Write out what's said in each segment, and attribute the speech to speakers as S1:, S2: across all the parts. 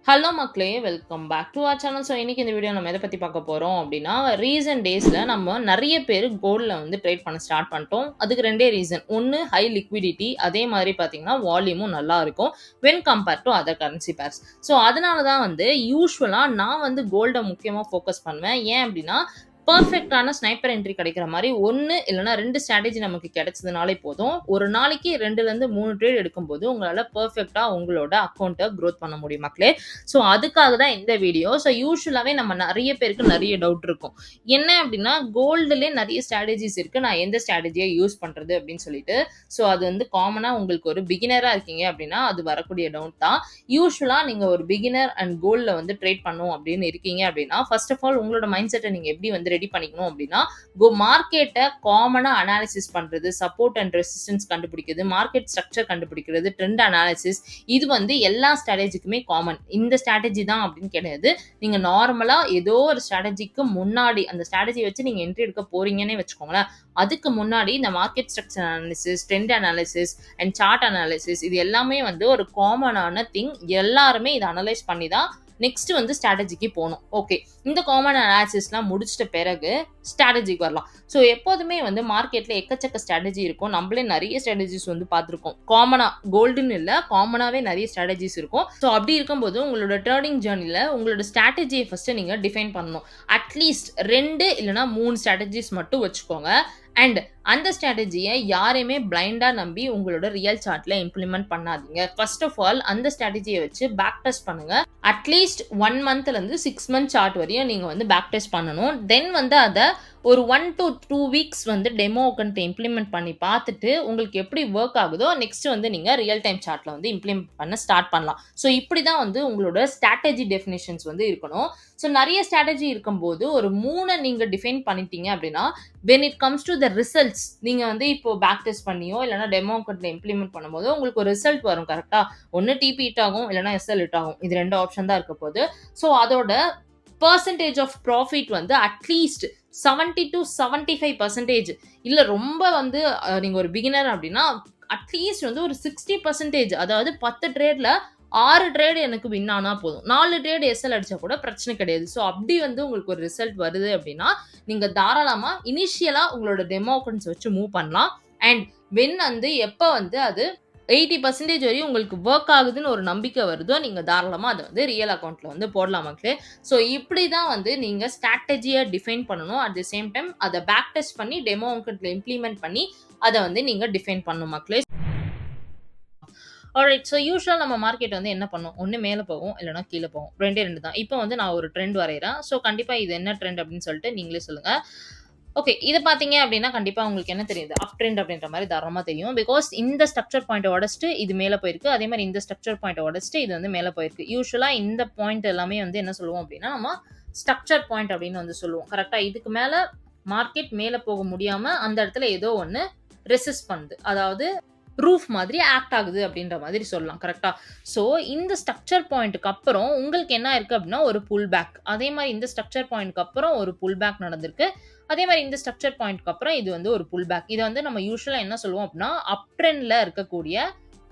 S1: Hello மக்களே! Welcome back to our channel. So, இன்னைக்கு இந்த வீடியோ நம்ம எத பத்தி பார்க்க போறோம் அப்டின்னா, ரீசென்ட் டேஸ்ல நம்ம நெறைய பேரு கோல்ட்ல வந்து ட்ரேட் பண்ண ஸ்டார்ட் பண்ணிட்டோம். அதுக்கு 2டே ரீசன். ஒண்ணு ஹை லிக்விடிட்டி அதே மாரி பார்த்தீங்கன்னா, வால்யூமும் நல்லா இருக்கும். When compare to other currency pairs. So, அதனால தான் வந்து யூசுவலா நான் வந்து கோல்ட முக்கியமா ஃபோக்கஸ் பண்ணுவேன். ஏன் அப்டின்னா, பெர்ஃபெக்ட்டான ஸ்னைப்பர் என்ட்ரி கிடைக்கிற மாரி 1 இல்லன்னா 2 ஸ்ட்ராட்டஜி நமக்கு கிடைச்சதுனாலே போதும். ஒரு நாளைக்கு 2லருந்து 3 ட்ரேட் எடுக்கும்போது, உங்களால பெர்ஃபெக்ட்டா உங்களோட அக்கவுண்ட்ட குரோத் பண்ண முடியும் மக்களே! ஸோ அதுக்காக தான் இந்த வீடியோ. ஸோ யூசுவலாவே நம்ம நெறைய பேருக்கு நெறைய டவுட் இருக்கும். என்ன அப்டின்னா, கோல்டுலயே நெறைய ஸ்ட்ராட்டஜிஸ் இருக்கு. நான் எந்த ஸ்ட்ராட்டஜிய யூஸ் பண்றது அப்டின்னு சொல்லிட்டு. ஸோ அது வந்து காமனா உங்களுக்கு ஒரு பிகினரா இருக்கீங்க அப்டின்னா, அது வரக்கூடிய டவுட் தான். யூசுவலா நீங்க ஒரு பிகினர் அண்ட் கோல்ட்ல வந்து ட்ரேட் பண்ணணும் அப்டின்னு இருக்கீங்க அப்டின்னா, ஃபர்ஸ்ட் ஆஃப் ஆல் உங்களோட மைண்ட் செட்ட நீங்க எப்டி வந்து ரெடி பண்ணிக்கணும் அப்டின்னா, மார்க்கெட்ட காமனா அனாலிசிஸ் பண்றது, சப்போர்ட் அண்ட் ரெசிஸ்டன்ஸ் கண்டுபிடிக்கிறது, மார்க்கெட் ஸ்ட்ரக்சர் கண்டுபிடிக்கிறது, ட்ரெண்ட் அனாலிசிஸ் இது வந்து எல்லா ஸ்ட்ராட்டஜிக்குமே காமன். இந்த ஸ்ட்ராட்டஜி தான் அப்படின்னு கிடையாது. நீங்க நார்மலா ஏதோ ஒரு ஸ்ட்ராட்டஜிக்கு முன்னாடி அந்த ஸ்ட்ராட்டஜி வச்சு நீங்க என்ட்ரி எடுக்க போறீங்கன்னே வச்சுக்கோங்களேன். அதுக்கு முன்னாடி இந்த market structure analysis, trend analysis and chart analysis இது எல்லாமே வந்து ஒரு காமனான திங். எல்லாருமே இத அனலைஸ் பண்ணி தான் நெக்ஸ்ட் வந்து ஸ்ட்ராட்டஜிக்கு போணும். ஓகே. இந்த காமன் அனாலிசிஸ்லாம் முடிச்சிட்ட பிறகு ஸ்ட்ராட்டஜிக்கு வரலாம். ஸோ எப்போதுமே வந்து மார்க்கெட்ல எக்கச்சக்க ஸ்ட்ராட்டஜி இருக்கும். நம்மளே நெறைய ஸ்ட்ராட்டஜிஸ் வந்து பார்த்துருக்கோம். காமனா கோல்டுன்னு இல்ல, காமனாவே நெறைய ஸ்ட்ராட்டஜிஸ் இருக்கும். ஸோ அப்படி இருக்கும்போது உங்களோட ட்ரேடிங் ஜர்னில உங்களோட ஸ்ட்ராட்டஜிய ஃபர்ஸ்ட்டு நீங்க டிஃபைன் பண்ணணும். அட்லீஸ்ட் 2 இல்லன்னா 3 ஸ்ட்ராட்டஜிஸ் மட்டும் வச்சுக்கோங்க. அண்ட் அந்த ஸ்ட்ராட்டஜிய யாரையுமே பிளைண்டா நம்பி உங்களோட ரியல் சார்ட்ல இம்ப்ளிமெண்ட் பண்ணாதீங்க. ஃபர்ஸ்ட் ஆஃப் ஆல் அந்த ஸ்ட்ராட்டஜிய வச்சு பேக் டெஸ்ட் பண்ணுங்க. அட்லீஸ்ட் 1 மந்த்லேருந்து 6 மந்த் சார்ட் வரையும் நீங்க வந்து பேக் டெஸ்ட் பண்ணணும். தென் வந்து அத ஒரு 1 to 2 வீக்ஸ் வந்து டெமோ அக்கவுண்ட் இம்ப்ளிமெண்ட் பண்ணி பார்த்துட்டு, உங்களுக்கு எப்படி வொர்க் ஆகுதோ, நெக்ஸ்ட் வந்து நீங்க ரியல் டைம் சார்ட்ல வந்து இம்ப்ளிமெண்ட் பண்ண ஸ்டார்ட் பண்ணலாம். ஸோ இப்படி தான் வந்து உங்களோட ஸ்ட்ராட்டஜி டெஃபினிஷன்ஸ் வந்து இருக்கணும். ஸோ நெறைய ஸ்ட்ராட்டஜி இருக்கும்போது, ஒரு 3 நீங்க டிஃபைன் பண்ணிட்டீங்க அப்படின்னா, when it comes to the results நீங்க வந்து இப்போ பேக் டெஸ்ட் பண்ணியோ, இல்லன்னா டெமோ அக்கவுண்ட்ல இம்ப்ளிமெண்ட் பண்ணும்போதோ, உங்களுக்கு ஒரு ரிசல்ட் வரும் கரெக்ட்டா? ஒண்ணு டிபி ஹிட் ஆகும், இல்லன்னா எஸ்எல் ஹிட் ஆகும். இது 2 ஆப்ஷன் தான் இருக்க போது. ஸோ அதோட பெர்சன்டேஜ் ஆஃப் ப்ராஃபிட் வந்து அட்லீஸ்ட் 70 to 75% இல்ல ரொம்ப வந்து நீங்க ஒரு பிகினர் அப்படின்னா அட்லீஸ்ட் வந்து ஒரு 60% அதாவது 10 ட்ரேட்ல 6 ட்ரேட் எனக்கு வின் ஆனா போதும். 4 ட்ரேட் எஸ்எல் அடிச்சா கூட பிரச்சனை கிடையாது. ஸோ அப்படி வந்து உங்களுக்கு ஒரு ரிசல்ட் வருது அப்படின்னா, நீங்க தாராளமா இனிஷியலா உங்களோட டெமோ அக்கவுண்ட்ஸ் வச்சு மூவ் பண்ணலாம். அண்ட் வென் வந்து எப்ப வந்து அது 80% வரையும் உங்களுக்கு வொர்க் ஆகுதுன்னு ஒரு நம்பிக்கை வருதோ, நீங்க தாராளமா அத வந்து ரியல் அக்கவுண்ட்ல வந்து போடலாம் மக்களே. ஸோ இப்படி தான் வந்து நீங்க ஸ்ட்ராட்டஜிய டிஃபைன் பண்ணணும். அட் தி சேம் டைம் அத பேக் டெஸ்ட் பண்ணி டெமோ அக்கவுண்ட்ல இம்ப்ளிமெண்ட் பண்ணி அத வந்து நீங்க டிஃபைன் பண்ணணும் மக்களே. ஆல்ரைட். ஸோ யூசுவலா நம்ம மார்க்கெட் வந்து என்ன பண்ணும்? ஒண்ணு மேல போகும், இல்லன்னா கீழ போகும். 2டே 2 தான். இப்போ வந்து நான் ஒரு ட்ரெண்ட் வரையறேன். ஸோ கண்டிப்பா இது என்ன ட்ரெண்ட் அப்படின்னு சொல்லிட்டு நீங்களே சொல்லுங்க. ஓகே. இத பார்த்தீங்க அப்டின்னா, கண்டிப்பா உங்களுக்கு என்ன தெரியுது? அப் ட்ரெண்ட் அப்டின்ற மாரி தாராளமா தெரியும். பிகாஸ் இந்த ஸ்ட்ரக்சர் பாயிண்ட்ட உடைச்சுட்டு இது மேல போயிருக்கு. அதே மாரி இந்த ஸ்ட்ரக்சர் பாயிண்ட்ட உடைச்சுட்டு இது வந்து மேல போயிருக்கு. யூசுவலா இந்த பாயிண்ட் எல்லாமே வந்து என்ன சொல்லுவோம் அப்டின்னா, நம்ம ஸ்ட்ரக்சர் பாயிண்ட் அப்டின்னு வந்து சொல்லுவோம். கரெக்ட்டா? இதுக்கு மேல மார்க்கெட் மேல போக முடியாம அந்த இடத்துல ஏதோ ஒண்ணு ரெசிஸ்ட் பண்ணுது. அதாவது ரூஃப் மாதிரி ஆக்ட் ஆகுது அப்படின்ற மாதிரி சொல்லலாம். கரெக்ட்டா? ஸோ இந்த ஸ்ட்ரக்சர் பாயிண்ட்க்கு அப்புறம் உங்களுக்கு என்ன இருக்கு அப்படின்னா, ஒரு புல் பேக். அதே மாரி இந்த ஸ்ட்ரக்சர் பாயிண்ட்க்கு அப்புறம் ஒரு புல் பேக் நடந்திருக்கு. அதே மாரி இந்த ஸ்ட்ரக்சர் பாயிண்ட்க்கு அப்புறம் இது வந்து ஒரு புல் பேக். இத வந்து நம்ம யூசுவலா என்ன சொல்லுவோம் அப்படின்னா, அப் ட்ரெண்ட்ல இருக்கக்கூடிய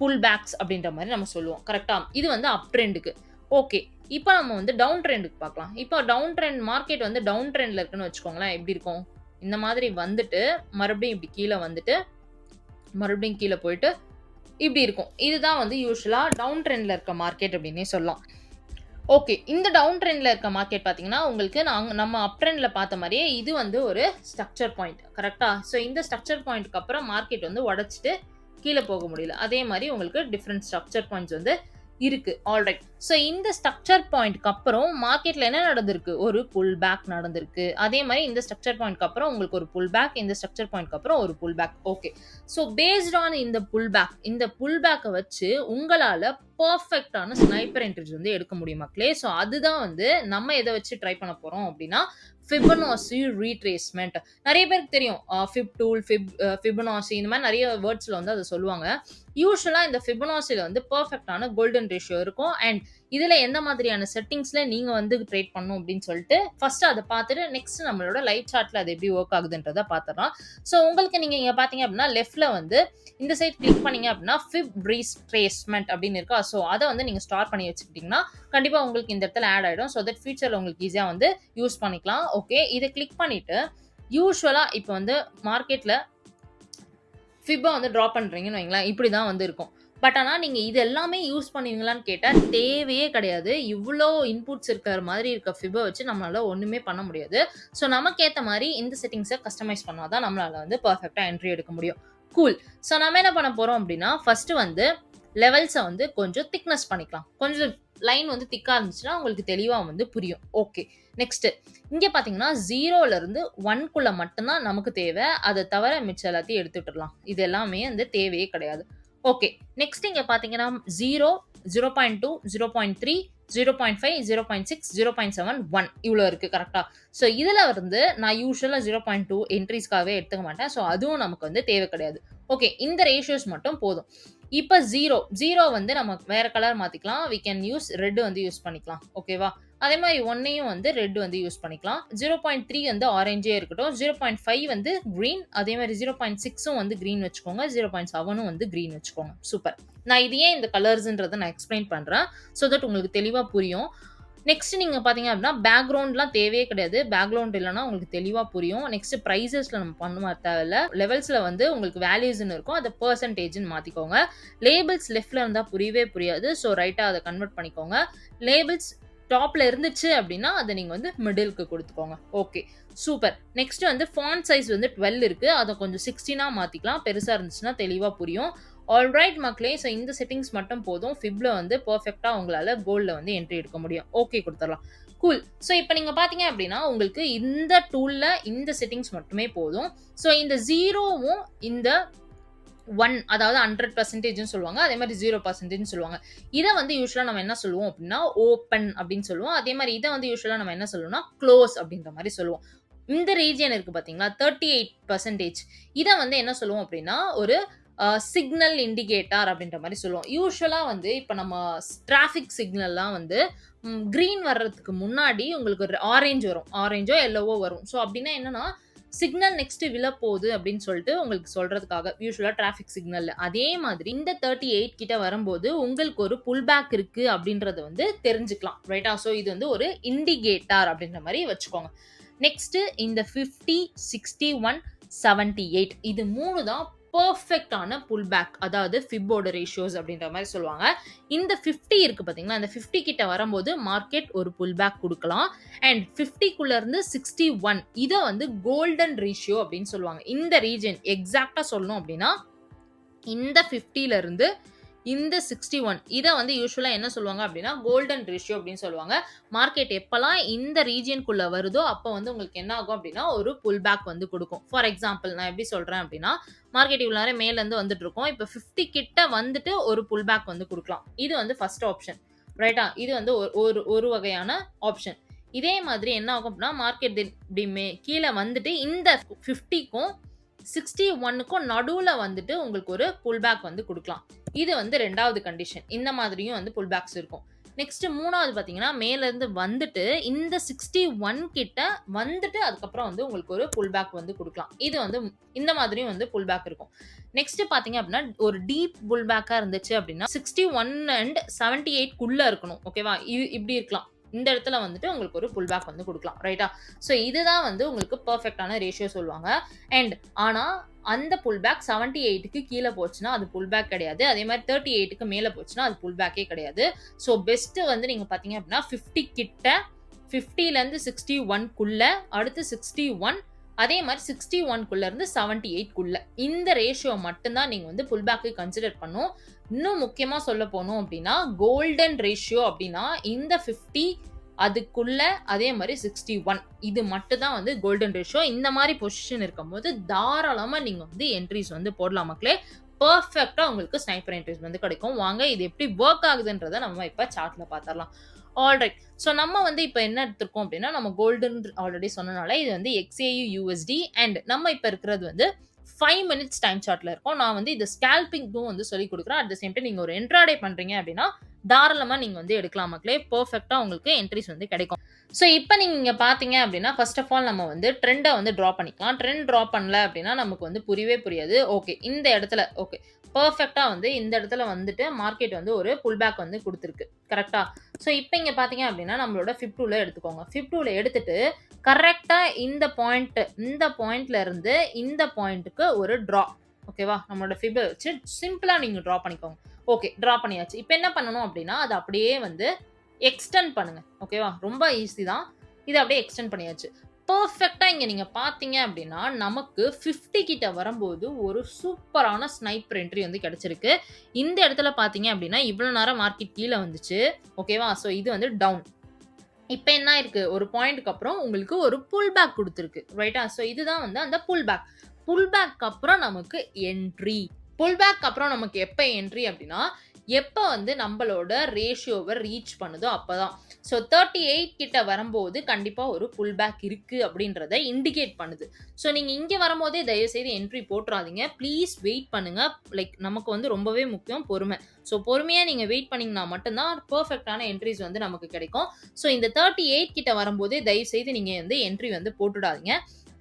S1: புல் பேக்ஸ் அப்படின்ற மாரி நம்ம சொல்லுவோம். கரெக்ட்டா? இது வந்து அப் ட்ரெண்டுக்கு. ஓகே. இப்ப நம்ம வந்து டவுன் ட்ரெண்டுக்கு பார்க்கலாம். இப்ப டவுன் ட்ரெண்ட் மார்க்கெட் வந்து டவுன் ட்ரெண்ட்ல இருக்குன்னு வச்சுக்கோங்களேன். எப்படி இருக்கும்? இந்த மாதிரி வந்துட்டு, மறுபடியும் இப்படி கீழ வந்துட்டு, மறுபடியும் கீழ போயிட்டு, இப்படி இருக்கும். இதுதான் வந்து யூசுவலா டவுன் ட்ரெண்ட்ல இருக்க மார்க்கெட் அப்படின்னே சொல்லலாம். ஓகே. இந்த டவுன் ட்ரெண்ட்ல இருக்க மார்க்கெட் பார்த்தீங்கன்னா, உங்களுக்கு நம்ம அப் ட்ரெண்ட்ல பார்த்த மாரியே இது வந்து ஒரு ஸ்ட்ரக்சர் பாயிண்ட். கரெக்ட்டா? ஸோ இந்த ஸ்ட்ரக்சர் பாயிண்ட்க்கு அப்புறம் மார்க்கெட் வந்து உடைச்சுட்டு கீழ போக முடியல. அதே மாரி உங்களுக்கு டிஃபரண்ட் ஸ்ட்ரக்சர் பாயிண்ட்ஸ் வந்து இருக்கு. ஆல்ரைட். ஸோ இந்த ஸ்ட்ரக்சர் பாயிண்ட்க்கு அப்புறம் மார்க்கெட்ல என்ன நடந்திருக்கு? ஒரு புல் பேக் நடந்திருக்கு. அதே மாரி இந்த ஸ்ட்ரக்சர் பாயிண்ட்க்கு அப்புறம் உங்களுக்கு ஒரு புல் பேக், இந்த ஸ்ட்ரக்சர் பாயிண்ட்க்கு அப்புறம் ஒரு pull back. Okay. So based on இந்த புல் பேக்க வச்சு உங்களால பெர்ஃபெக்ட்டான ஸ்னைப்பர் என்ட்ரிஸ் வந்து எடுக்க முடியும் மக்களே. ஸோ அதுதான் வந்து நம்ம எத வச்சு ட்ரை பண்ண போறோம் அப்டின்னா, ஃபிபனாசி ரீட்ரேஸ்மென்ட். நெறைய பேருக்கு தெரியும். ஃபிப் டூல், ஃபிபனாசி இந்த மாரி நெறைய வேர்ட்ஸ்ல வந்து அத சொல்லுவாங்க. யூசுவலா இந்த ஃபிபனாசில வந்து பெர்ஃபெக்ட்டான கோல்டன் ரேஷியோ இருக்கும். அண்ட் இதுல எந்த மாதிரியான செட்டிங்ஸ்ல நீங்க வந்து ட்ரேட் பண்ணணும் அப்படின்னு சொல்லிட்டு ஃபர்ஸ்ட் அதை பார்த்துட்டு நெக்ஸ்ட் நம்மளோட லைவ் சார்ட்ல அது எப்படி ஒர்க் ஆகுதுன்றத பார்த்துடலாம். ஸோ உங்களுக்கு நீங்க இங்க பாத்தீங்க அப்படின்னா லெஃப்ட்ல வந்து இந்த சைட் கிளிக் பண்ணீங்க அப்படின்னா ஃபிப் ரீட்ரேஸ்மெண்ட் அப்படின்னு இருக்கா. ஸோ அதை வந்து நீங்க ஸ்டார் பண்ணி வச்சுக்கிட்டீங்கன்னா கண்டிப்பா உங்களுக்கு இந்த இடத்துல ஆட் ஆயிடும். ஸோ தட் ஃபியூச்சர்ல உங்களுக்கு ஈஸியா வந்து யூஸ் பண்ணிக்கலாம். ஓகே, இதை கிளிக் பண்ணிட்டு யூஸ்வலா இப்போ வந்து மார்க்கெட்ல ஃபிப்பை வந்து ட்ரா பண்றீங்கன்னு வைங்களேன், இப்படி தான் வந்து இருக்கும். பட் ஆனால் நீங்கள் இது எல்லாமே யூஸ் பண்ணுவீங்களான்னு கேட்டால் தேவையே கிடையாது. இவ்வளோ இன்புட்ஸ் இருக்கிற மாதிரி இருக்க ஃபிப்பை வச்சு நம்மளால ஒன்றுமே பண்ண முடியாது. ஸோ நமக்கு ஏற்ற மாதிரி இந்த செட்டிங்ஸை கஸ்டமைஸ் பண்ணால் தான் நம்மளால வந்து பர்ஃபெக்டாக என்ட்ரி எடுக்க முடியும். கூல். ஸோ நம்ம என்ன பண்ண போகிறோம் அப்படின்னா ஃபர்ஸ்ட் வந்து லெவல்ஸை வந்து கொஞ்சம் திக்னஸ் பண்ணிக்கலாம். கொஞ்சம் லைன் வந்து திக்காக இருந்துச்சுன்னா உங்களுக்கு தெளிவாக வந்து புரியும். ஓகே, நெக்ஸ்ட் இங்கே பார்த்தீங்கன்னா 0லேருந்து 1க்குள்ள மட்டும்தான் நமக்கு தேவை. அதை தவிர மிச்சம் எல்லாத்தையும் எடுத்துட்டுலாம். இது எல்லாமே வந்து தேவையே கிடையாது. ஓகே, நெக்ஸ்ட் இங்கே பார்த்தீங்கன்னா 0, 0.2, 0.3, 0.5, 0.6, 0.7, 1 இவ்வளோ இருக்குது கரெக்டாக. ஸோ இதில் வந்து நான் யூஸ்வலாக 0.2 என்ட்ரிஸ்க்காகவே எடுத்துக்க மாட்டேன். ஸோ அதுவும் நமக்கு வந்து தேவை கிடையாது. ஓகே, இந்த ரேஷியோஸ் மட்டும் போதும். இப்போ 0 வந்து நம்ம வேற கலர் மாற்றிக்கலாம். வி கேன் யூஸ் ரெட் வந்து யூஸ் பண்ணிக்கலாம். ஓகேவா? அதே மாதிரி 1ஐயும் வந்து ரெட் வந்து யூஸ் பண்ணிக்கலாம். 0.3 வந்து ஆரஞ்சே இருக்கட்டும். 0.5 வந்து கிரீன். அதே மாதிரி 0.6ம் வந்து கிரீன் வச்சுக்கோங்க. 0.7ம் வந்து கிரீன் வச்சுக்கோங்க. சூப்பர். நான் இது ஏன் இந்த கலர்ஸ்ன்றதை நான் எக்ஸ்பிளைன் பண்ணுறேன். ஸோ தட் உங்களுக்கு தெளிவாக புரியும். நெக்ஸ்ட் நீங்கள் பார்த்தீங்க அப்படின்னா பேக்ரவுண்ட்லாம் தேவையே கிடையாது. பேக்ரவுண்ட் இல்லைன்னா உங்களுக்கு தெளிவாக புரியும். நெக்ஸ்ட் ப்ரைஸஸில் நம்ம பண்ண தேவையில்ல. லெவல்ஸில் வந்து உங்களுக்கு வேல்யூஸ்ன்னு இருக்கும். அதை பெர்சன்டேஜ்னு மாற்றிக்கோங்க. லேபிள்ஸ் லெஃப்டில் இருந்தால் புரியவே புரியாது. ஸோ ரைட்டாக அதை கன்வெர்ட் பண்ணிக்கோங்க. லேபிள்ஸ் டாப்ல இருந்துச்சு அப்படின்னா அதை நீங்க வந்து மிடிலுக்கு கொடுத்துக்கோங்க. Okay, super. நெக்ஸ்ட் வந்து ஃபாண்ட் சைஸ் வந்து 12 இருக்கு. அதை கொஞ்சம் 16ஆ மாத்திக்கலாம். பெருசா இருந்துச்சுன்னா தெளிவா புரியும். ஆல்ரைட் மக்களே, ஸோ இந்த செட்டிங்ஸ் மட்டும் போதும். ஃபிப்ல வந்து பெர்ஃபெக்டா உங்களால கோல்ட்ல வந்து என்ட்ரி எடுக்க முடியும். ஓகே கொடுத்துடலாம். கூல். ஸோ இப்போ நீங்க பாத்தீங்க அப்படின்னா உங்களுக்கு இந்த டூல்ல இந்த செட்டிங்ஸ் மட்டுமே போதும். ஸோ இந்த 0வும் இந்த 1 அதாவது 100% சொல்லுவாங்க. அதே மாதிரி 0% சொல்லுவாங்க. இதை வந்து யூஸ்வலா நம்ம என்ன சொல்லுவோம் அப்படின்னா ஓப்பன் அப்படின்னு சொல்லுவோம். அதே மாதிரி இதை வந்து யூஸ்வலா நம்ம என்ன சொல்லுவோம்னா க்ளோஸ் அப்படின்ற மாதிரி சொல்லுவோம். இந்த ரீஜியன் இருக்கு பாத்தீங்களா 38%. இதை வந்து என்ன சொல்லுவோம் அப்படின்னா ஒரு சிக்னல் இண்டிகேட்டர் அப்படின்ற மாதிரி சொல்லுவோம். யூஸ்வலா வந்து இப்போ நம்ம டிராஃபிக் சிக்னல்லாம் வந்து கிரீன் வர்றதுக்கு முன்னாடி உங்களுக்கு ஒரு ஆரஞ்சு வரும். ஆரஞ்சோ எல்லோவோ வரும். ஸோ அப்படின்னா என்னன்னா சிக்னல் நெக்ஸ்ட் விழப்போகுது அப்படின்னு சொல்லிட்டு உங்களுக்கு சொல்றதுக்காக யூஸ்வலா டிராஃபிக் சிக்னல்ல. அதே மாதிரி இந்த 38 கிட்ட வரும்போது உங்களுக்கு ஒரு புல் பேக் இருக்கு அப்படின்றத வந்து தெரிஞ்சுக்கலாம். ரைட்டா? ஸோ இது வந்து ஒரு இண்டிகேட்டர் அப்படின்ற மாதிரி வச்சுக்கோங்க. நெக்ஸ்ட் இந்த 50, 61, 78 இது 3 தான் பெர்ஃபெக்டான புல் பேக், அதாவது ஃபிப்போட ரேஷியோஸ் அப்படின்ற மாதிரி சொல்லுவாங்க. இந்த 50 இருக்கு பாத்தீங்களா, இந்த 50 கிட்ட வரும்போது மார்க்கெட் ஒரு புல் பேக் கொடுக்கலாம். அண்ட் 50க்குள்ள இருந்து 61 இதை வந்து கோல்டன் ரேஷியோ அப்படின்னு சொல்லுவாங்க. இந்த ரீஜன் எக்ஸாக்டா சொல்லணும் அப்படின்னா இந்த 50ல இருந்து இந்த 61 இதை வந்து யூஸ்வலா என்ன சொல்லுவாங்க அப்படின்னா கோல்டன் ரேஷியோ அப்படின்னு சொல்லுவாங்க. மார்க்கெட் எப்பெல்லாம் இந்த ரீஜியனுக்குள்ள வருதோ அப்போ வந்து உங்களுக்கு என்ன ஆகும் அப்படின்னா ஒரு புல் பேக் வந்து கொடுக்கும். ஃபார் எக்ஸாம்பிள் நான் எப்படி சொல்றேன் அப்படின்னா மார்க்கெட் இவ்வளவு நேரம் மேல இருந்து வந்துட்டு இருக்கோம். இப்போ 50 கிட்ட வந்துட்டு ஒரு புல் பேக் வந்து கொடுக்கலாம். இது வந்து ஃபர்ஸ்ட் ஆப்ஷன். ரைட்டா? இது வந்து ஒரு வகையான ஆப்ஷன். இதே மாதிரி என்ன ஆகும் அப்படின்னா மார்க்கெட் இப்படி கீழே வந்துட்டு இந்த 50க்கும் 61க்கும் நடுவுல வந்துட்டு உங்களுக்கு ஒரு புல் பேக் வந்து கொடுக்கலாம். இது வந்து ரெண்டாவது கண்டிஷன். இந்த மாதிரியும் வந்து புல் பேக்ஸ் இருக்கும். நெக்ஸ்ட் மூணாவது பாத்தீங்கன்னா மேல இருந்து வந்துட்டு இந்த 61 கிட்ட வந்துட்டு அதுக்கப்புறம் வந்து உங்களுக்கு ஒரு புல் பேக் வந்து கொடுக்கலாம். இது வந்து இந்த மாதிரியும் வந்து புல் பேக் இருக்கும். நெக்ஸ்ட் பாத்தீங்க அப்படின்னா ஒரு டீப் புல் பேக்கா இருந்துச்சு அப்படின்னா 61 அண்ட் 78 குள்ள இருக்கணும். ஓகேவா? இப்படி இருக்கலாம். இந்த இடத்துல வந்துட்டு உங்களுக்கு ஒரு புல் பேக் வந்து கொடுக்கலாம். ரைட்டா? ஸோ இதுதான் வந்து உங்களுக்கு பெர்ஃபெக்டான ரேஷியோ சொல்லுவாங்க. அண்ட் ஆனா அந்த புல் பேக் 78க்கு கீழே போச்சுன்னா அது புல் பேக் கிடையாது. அதே மாதிரி 38க்கு மேலே போச்சுன்னா அது புல் பேக்கே கிடையாது. ஸோ பெஸ்ட் வந்து நீங்க பாத்தீங்க அப்படின்னா 50 கிட்ட 50லேருந்து 61குள்ள அடுத்து 61 அதே மாதிரி 61குள்ள இருந்து 78குள்ள இந்த ரேஷியோ மட்டும்தான் நீங்க வந்து புல் பேக்கு கன்சிடர் பண்ணும். இன்னும் முக்கியமா சொல்ல போனோம் அப்படின்னா கோல்டன் ரேஷியோ அப்படின்னா இந்த 50 அதுக்குள்ள அதே மாதிரி 61 இது மட்டும் தான் வந்து கோல்டன் ரேஷியோ. இந்த மாதிரி பொசிஷன் இருக்கும்போது தாராளமா நீங்க வந்து என்ட்ரிஸ் வந்து போடலாம் மக்களே. பெர்ஃபெக்ட்டா உங்களுக்கு ஸ்னைப்பர் என்ட்ரிஸ் வந்து கிடைக்கும். வாங்க இது எப்படி ஒர்க் ஆகுதுன்றதை நம்ம இப்ப சார்ட்ல பாத்திரலாம். ஆல்ரைட். ஸோ நம்ம வந்து இப்போ என்ன எடுத்திருக்கோம் அப்படின்னா நம்ம கோல்டன் ஆல்ரெடி சொன்னனால இது வந்து XAU USD அண்ட் நம்ம இப்போ இருக்கிறது வந்து 5 மினிட்ஸ் டைம் சார்ட்ல இருக்கும். நான் வந்து இது ஸ்கேல்பிங்கும் வந்து சொல்லி கொடுக்குறேன். அட் த சேம் டைம் நீங்க ஒரு என்ட்ராடே பண்றீங்க அப்படின்னா தாராளமா நீங்க வந்து எடுக்கலாம் மக்களே. பெர்ஃபெக்ட்டா உங்களுக்கு என்ட்ரீஸ் வந்து கிடைக்கும். ஸோ இப்ப நீங்க இங்க பார்த்தீங்க அப்டின்னா, ஃபர்ஸ்ட் ஆஃப் ஆல் நம்ம வந்து ட்ரெண்ட வந்து டிரா பண்ணிக்கலாம். ட்ரெண்ட் டிரா பண்ணல அப்டின்னா, நமக்கு வந்து புரியவே புரியாது. ஓகே, இந்த இடத்துல ஓகே. பெர்ஃபெக்ட்டா வந்து இந்த இடத்துல வந்துட்டு மார்க்கெட் வந்து ஒரு புல் பேக் வந்து குடுத்திருக்கு. கரெக்ட்டா? ஸோ இப்ப இங்க பார்த்தீங்க அப்டின்னா, நம்மளோட ஃபிப் டூல எடுத்துக்கோங்க. ஃபிப் டூல எடுத்துட்டு கரெக்ட்டா இந்த பாயிண்ட்ல இருந்து இந்த பாயிண்ட்க்கு ஒரு டிரா. ஓகேவா? நம்மளோட ஃபிப்ப வச்சு சிம்பிளா நீங்க டிரா பண்ணிக்கோங்க. ஓகே, டிரா பண்ணியாச்சு. இப்ப என்ன பண்ணணும் அப்டின்னா, அத அப்படியே வந்து எக்ஸ்டெண்ட் பண்ணுங்க. ஓகேவா? ரொம்ப ஈஸி தான். இத அப்படியே எக்ஸ்டெண்ட் பண்ணியாச்சு. பெர்ஃபெக்ட்டா இங்க நீங்க பார்த்தீங்க அப்டின்னா, நமக்கு 50 கிட்ட வரும்போது ஒரு சூப்பரான ஸ்னைப்பர் என்ட்ரி வந்து கிடைச்சிருக்கு. இந்த இடத்துல பார்த்தீங்க அப்டின்னா, இவ்வளோ நேரம் மார்க்கெட் கீழ வந்துச்சு. ஓகேவா? ஸோ இது வந்து டவுன். இப்ப என்ன ஆயிருக்கு? ஒரு பாயிண்ட்க்கு அப்புறம் உங்களுக்கு ஒரு புல் பேக் குடுத்திருக்கு. ரைட்டா? ஸோ இதுதான் வந்து அந்த புல் பேக். புல் பேக் அப்புறம் நமக்கு என்ட்ரி. புல் பேக் அப்புறம் நமக்கு எப்ப என்ட்ரி அப்டின்னா, எப்ப வந்து நம்பளோட ரேஷியோவ ரீச் பண்ணுதோ அப்பதான். ஸோ 38 கிட்ட வரும்போது கண்டிப்பா ஒரு புல் பேக் இருக்கு அப்டின்றத இண்டிகேட் பண்ணுது. ஸோ நீங்க இங்க வரும்போதே தயவுசெய்து என்ட்ரி போட்றாதீங்க. ப்ளீஸ் வெயிட் பண்ணுங்க. லைக் நமக்கு வந்து ரொம்பவே முக்கியம் பொறுமை. ஸோ பொறுமையா நீங்க வெயிட் பண்ணீங்கன்னா மட்டும் தான் பெர்ஃபெக்ட்டான என்ட்ரீஸ் வந்து நமக்கு கிடைக்கும். ஸோ இந்த 38 கிட்ட வரும்போதே தயவுசெய்து நீங்க வந்து என்ட்ரி வந்து போட்டுடாதீங்க.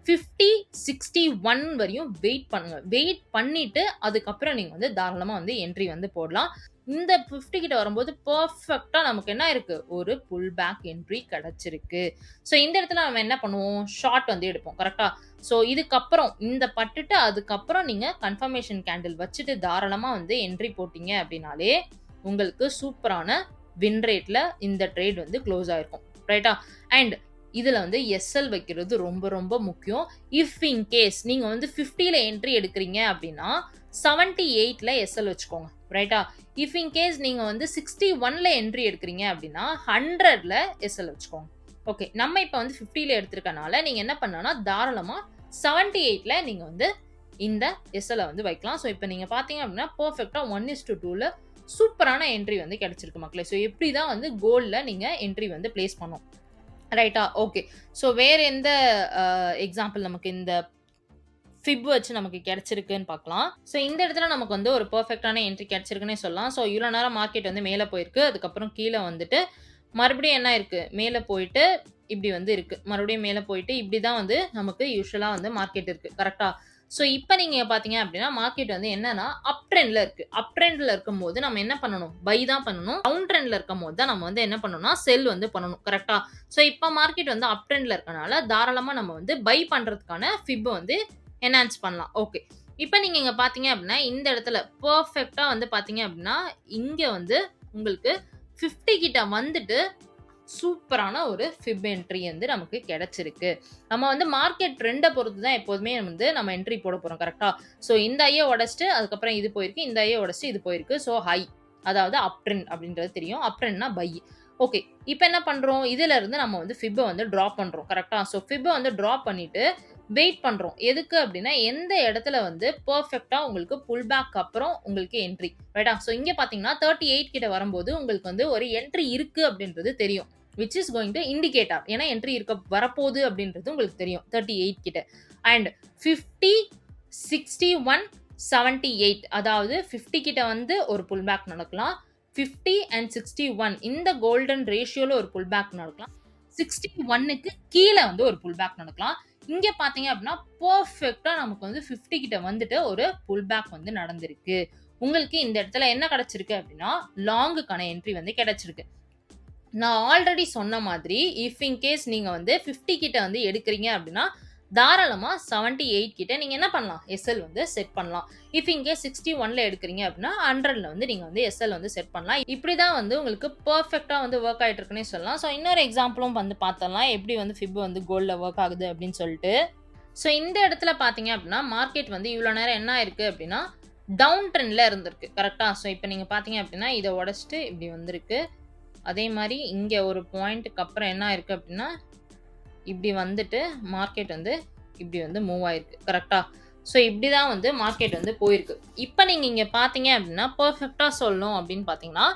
S1: 50, 61 வரையும் வெயிட் பண்ணுங்க. வெயிட் பண்ணிட்டு அதுக்கப்புறம் நீங்க வந்து தாராளமா வந்து என்ட்ரி வந்து போடலாம். இந்த 50 கிட்ட வரும்போது பெர்ஃபெக்ட்டா நமக்கு என்ன இருக்கு? ஒரு புல் பேக் என்ட்ரி கிடைச்சிருக்கு. ஸோ இந்த இடத்துல நம்ம என்ன பண்ணுவோம்? ஷார்ட் வந்து எடுப்போம். கரெக்ட்டா? ஸோ இதுக்கப்புறம் இந்த பட்டுட்டு அதுக்கப்புறம் நீங்க கன்ஃபர்மேஷன் கேண்டில் வச்சுட்டு தாராளமா வந்து என்ட்ரி போட்டீங்க அப்டின்னாலே, உங்களுக்கு சூப்பரான வின் ரேட்ல இந்த ட்ரேட் வந்து குளோஸ் ஆயிருக்கும். ரைட்டா? அண்ட் இதுல வந்து எஸ்எல் வைக்கிறது ரொம்ப ரொம்ப முக்கியம். இஃப் இன் கேஸ் நீங்க வந்து 50ல என்ட்ரி எடுக்கிறீங்க அப்டின்னா, 78ல எஸ்எல் வச்சுக்கோங்க. ரைட்டா? இஃப் இன் கேஸ் நீங்க வந்து 61ல என்ட்ரி எடுக்கிறீங்க அப்டின்னா, 100ல எஸ்எல் வச்சுக்கோங்க. ஓகே. நம்ம இப்ப வந்து 50ல எடுத்திருக்கனால, நீங்க என்ன பண்ணலாம்னா, தாராளமா 78ல நீங்க வந்து இந்த எஸ்எல்ல வந்து வைக்கலாம். ஸோ இப்ப நீங்க பார்த்தீங்க அப்டின்னா, பெர்ஃபெக்ட்டா 1:2ல சூப்பரான என்ட்ரி வந்து கிடைச்சிருக்கு மக்களே. ஸோ இப்டி தான் வந்து கோல்ட்ல நீங்க என்ட்ரி வந்து பிளேஸ் பண்ணணும். ரைட்டா? ஓகே. ஸோ வேற எந்த எக்ஸாம்பிள் நமக்கு இந்த ஃபிப் வச்சு நமக்கு கிடைச்சிருக்குன்னு பார்க்கலாம். ஸோ இந்த இடத்துல நமக்கு வந்து ஒரு பெர்ஃபெக்ட்டான என்ட்ரி கிடைச்சிருக்குன்னே சொல்லலாம். ஸோ இவ்வளோ நேரம் மார்க்கெட் வந்து மேல போயிருக்கு. அதுக்கப்புறம் கீழ வந்துட்டு மறுபடியும் என்ன இருக்கு? மேல போயிட்டு இப்படி வந்து இருக்கு. மறுபடியும் மேல போயிட்டு இப்படி தான் வந்து நமக்கு யூசுவலா வந்து மார்க்கெட் இருக்கு. கரெக்ட்டா? ஸோ இப்ப நீங்க பார்த்தீங்க அப்படின்னா, மார்க்கெட் வந்து என்னன்னா அப் ட்ரெண்ட்ல இருக்கு. அப் ட்ரெண்ட்ல இருக்கும்போது நம்ம என்ன பண்ணணும்? பை தான் பண்ணணும். டவுன் ட்ரெண்ட்ல இருக்கும்போது தான் நம்ம வந்து என்ன பண்ணணும்னா, செல் வந்து பண்ணணும். கரெக்ட்டா? ஸோ இப்ப மார்க்கெட் வந்து அப் ட்ரெண்ட்ல இருக்கனால, தாராளமா நம்ம வந்து பை பண்றதுக்கான ஃபிப் வந்து என்ஹான்ஸ் பண்ணலாம். ஓகே. இப்ப நீங்க இங்க பார்த்தீங்க அப்படின்னா, இந்த இடத்துல பெர்ஃபெக்ட்டா வந்து பார்த்தீங்க அப்படின்னா, இங்க வந்து உங்களுக்கு 50 கிட்ட வந்துட்டு சூப்பரான ஒரு ஃபிப் என்ட்ரி வந்து நமக்கு கிடைச்சிருக்கு. நம்ம வந்து மார்க்கெட் ட்ரெண்ட பொறுத்து தான் எப்போதுமே வந்து நம்ம என்ட்ரி போட போறோம். கரெக்ட்டா? ஸோ இந்த ஐய உடைச்சுட்டு அதுக்கப்புறம் இது போயிருக்கு. இந்த ஐய உடைச்சுட்டு இது போயிருக்கு. So high. அதாவது அப் ட்ரெண்ட் அப்படின்றது தெரியும். அப் ட்ரெண்ட்னா பை. ஓகே. இப்ப என்ன பண்றோம்? இதுல இருந்து நம்ம வந்து ஃபிப்ப வந்து டிராப் பண்றோம். கரெக்ட்டா? ஸோ ஃபிப்ப வந்து டிராப் பண்ணிட்டு வெயிட் பண்றோம். எதுக்கு அப்டின்னா, எந்த இடத்துல வந்து பெர்ஃபெக்ட்டா உங்களுக்கு புல் பேக் அப்புறம் உங்களுக்கு என்ட்ரி. ரைட்டா? ஸோ இங்க பார்த்தீங்கன்னா, 38 கிட்ட வரும்போது உங்களுக்கு வந்து ஒரு என்ட்ரி இருக்கு அப்டின்றது தெரியும். Which is going to indicate ஏன்னா என்ட்ரி வரப்போகுது அப்டின்றது உங்களுக்கு தெரியும். 38 கிட்ட. அண்ட் 50, 61, 78 அதாவது 50 கிட்ட வந்து ஒரு புல் பேக் நடக்கலாம். 50 அண்ட் 61 இந்த கோல்டன் ரேஷியோல ஒரு புல் பேக் நடக்கலாம். 61க்கு கீழ வந்து ஒரு புல் பேக் நடக்கலாம். இங்க பார்த்தீங்க அப்டின்னா, பெர்ஃபெக்ட்டா நமக்கு வந்து 50 கிட்ட வந்துட்டு ஒரு புல் பேக் வந்து நடந்திருக்கு. உங்களுக்கு இந்த இடத்துல என்ன கிடைச்சிருக்கு அப்டின்னா, லாங்குக்கான என்ட்ரி வந்து கிடைச்சிருக்கு. நான் ஆல்ரெடி சொன்ன மாதிரி, இஃப் இன் கேஸ் நீங்க வந்து 50 கிட்ட வந்து எடுக்கிறீங்க அப்டின்னா, தாராளமா 78 கிட்ட நீங்க என்ன பண்ணலாம்? எஸ்எல் வந்து செட் பண்ணலாம். இஃப் இன் கேஸ் 61ல எடுக்கிறீங்க அப்டின்னா, 100ல வந்து நீங்க வந்து எஸ்எல் வந்து செட் பண்ணலாம். இப்படி தான் வந்து உங்களுக்கு பெர்ஃபெக்ட்டா வந்து வொர்க் ஆயிட்டு இருக்குன்னே சொல்லலாம். ஸோ இன்னொரு எக்ஸாம்பிளும் வந்து பார்த்தரலாம். எப்படி வந்து ஃபிப் வந்து கோல்ட்ல வொர்க் ஆகுது அப்படின்னு சொல்லிட்டு. ஸோ இந்த இடத்துல பார்த்தீங்க அப்டின்னா, மார்க்கெட் வந்து இவ்வளோ நேரம் என்ன ஆயிருக்கு அப்டின்னா, டவுன் ட்ரெண்ட்ல இருந்திருக்கு. கரெக்ட்டா? ஸோ இப்ப நீங்க பார்த்தீங்க அப்டின்னா, இத உடைச்சுட்டு இப்படி வந்திருக்கு. அதே மாரி இங்க ஒரு பாயிண்ட்க்கு அப்புறம் என்ன ஆயிருக்கு அப்டின்னா, இப்படி வந்துட்டு மார்க்கெட் வந்து இப்படி வந்து மூவ் ஆயிருக்கு. கரெக்ட்டா? ஸோ இப்படி தான் வந்து மார்க்கெட் வந்து போயிருக்கு. இப்ப நீங்க இங்க பார்த்தீங்க அப்டின்னா, பெர்ஃபெக்ட்டா சொல்லணும் அப்படின்னு பார்த்தீங்கன்னா,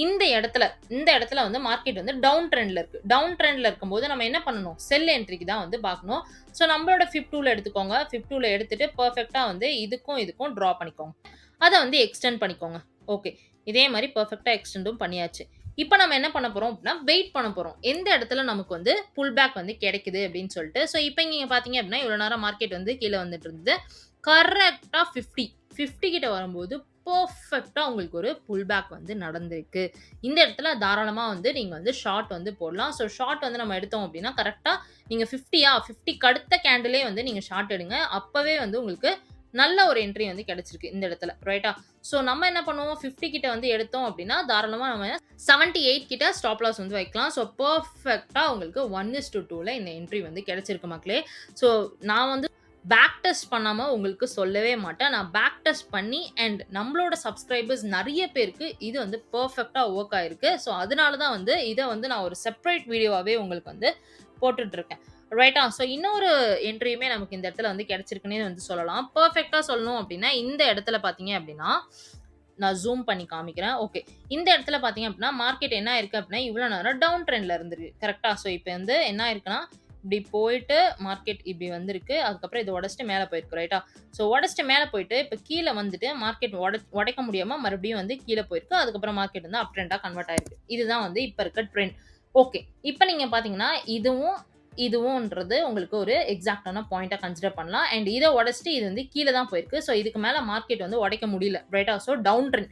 S1: இந்த இடத்துல வந்து மார்க்கெட் வந்து டவுன் ட்ரெண்ட்ல இருக்கு. டவுன் ட்ரெண்ட்ல இருக்கும்போது நம்ம என்ன பண்ணணும்? செல் என்ட்ரிக்கு தான் வந்து பார்க்கணும். ஸோ நம்மளோட ஃபிப் டூல எடுத்துக்கோங்க. ஃபிப் டூல எடுத்துட்டு பெர்ஃபெக்ட்டா வந்து இதுக்கும் டிரா பண்ணிக்கோங்க. அத வந்து எக்ஸ்டெண்ட் பண்ணிக்கோங்க. ஓகே. இதே மாரி பெர்ஃபெக்ட்டா எக்ஸ்டெண்டும் பண்ணியாச்சு. இப்ப நம்ம என்ன பண்ண போறோம் அப்டின்னா, வெயிட் பண்ண போறோம். எந்த இடத்துல நமக்கு வந்து புல் பேக் வந்து கிடைக்குது அப்டின்னு சொல்ட்டு. ஸோ இப்ப நீங்க பார்த்தீங்க அப்டின்னா, இவ்வளோ நேரம் மார்க்கெட் வந்து கீழ வந்துட்டு இருந்தது. கரெக்ட்டா 50 கிட்ட வரும்போது பெர்ஃபெக்ட்டா உங்களுக்கு ஒரு புல் பேக் வந்து நடந்திருக்கு. இந்த இடத்துல தாராளமா வந்து நீங்க வந்து ஷார்ட் வந்து போடலாம். ஸோ ஷார்ட் வந்து நம்ம எடுத்தோம் அப்டின்னா, கரெக்ட்டா நீங்க 50க்கு அடுத்த கேண்டிலே வந்து நீங்க ஷார்ட் எடுங்க. அப்பவே வந்து உங்களுக்கு நல்ல ஒரு என்ட்ரி வந்து கிடைச்சிருக்கு இந்த இடத்துல. ரைட்டா? ஸோ நம்ம என்ன பண்ணுவோம் 50 கிட்ட வந்து எடுத்தோம் அப்டின்னா, தாராளமா நம்ம 78 கிட்ட ஸ்டாப் லாஸ் வந்து வைக்கலாம். ஸோ பெர்ஃபெக்ட்டா உங்களுக்கு 1:2ல இந்த என்ட்ரி வந்து கிடைச்சிருக்கு மக்களே. ஸோ நான் வந்து பேக் டெஸ்ட் பண்ணாம உங்களுக்கு சொல்லவே மாட்டேன். நான் பேக் டெஸ்ட் பண்ணி அண்ட் நம்மளோட சப்ஸ்கிரைபர்ஸ் நெறைய பேருக்கு இது வந்து பெர்ஃபெக்ட்டா வொர்க் ஆயிருக்கு. ஸோ அதனால தான் வந்து இத வந்து நான் ஒரு செப்பரேட் வீடியோவாவே உங்களுக்கு வந்து போட்டுட்டு இருக்கேன். ரைட்டா? ஸோ இன்னொரு என்ட்ரியுமே நமக்கு இந்த இடத்துல வந்து கிடைச்சிருக்குன்னே வந்து சொல்லலாம். பெர்ஃபெக்ட்டா சொல்லணும் அப்டின்னா, இந்த இடத்துல பார்த்தீங்க அப்டின்னா, நான் ஜூம் பண்ணி காமிக்கிறேன். ஓகே. இந்த இடத்துல பார்த்தீங்க அப்டின்னா, மார்க்கெட் என்ன ஆயிருக்கு அப்டின்னா, இவ்ளோ நேரம் டவுன் ட்ரெண்ட்ல இருந்திருக்கு. கரெக்ட்டா? ஸோ இப்ப வந்து என்ன ஆயிருக்குன்னா, இப்டி போயிட்டு மார்க்கெட் இப்டி வந்திருக்கு. அதுக்கப்புறம் இத உடைச்சுட்டு மேல போயிருக்கு. ரைட்டா? ஸோ உடைச்சுட்டு மேல போயிட்டு, இப்ப கீழ வந்துட்டு மார்க்கெட் உடைக்க முடியாம மறுபடியும் வந்து கீழ போயிருக்கு. அதுக்கப்புறம் மார்க்கெட் வந்து அப் ட்ரெண்டா கன்வெர்ட் ஆயிருக்கு. இதுதான் வந்து இப்ப இருக்க ட்ரெண்ட். ஓகே. இப்ப நீங்க பார்த்தீங்கன்னா, இதுவும்ன்றது உங்களுக்கு ஒரு எக்ஸாக்ட்டான பாயிண்ட்டா கன்சிடர் பண்ணலாம். அண்ட் இத உடைச்சுட்டு இது வந்து கீழ தான் போயிருக்கு. ஸோ இதுக்கு மேல மார்க்கெட் வந்து உடைக்க முடியல. ரைட்டா? So down trend.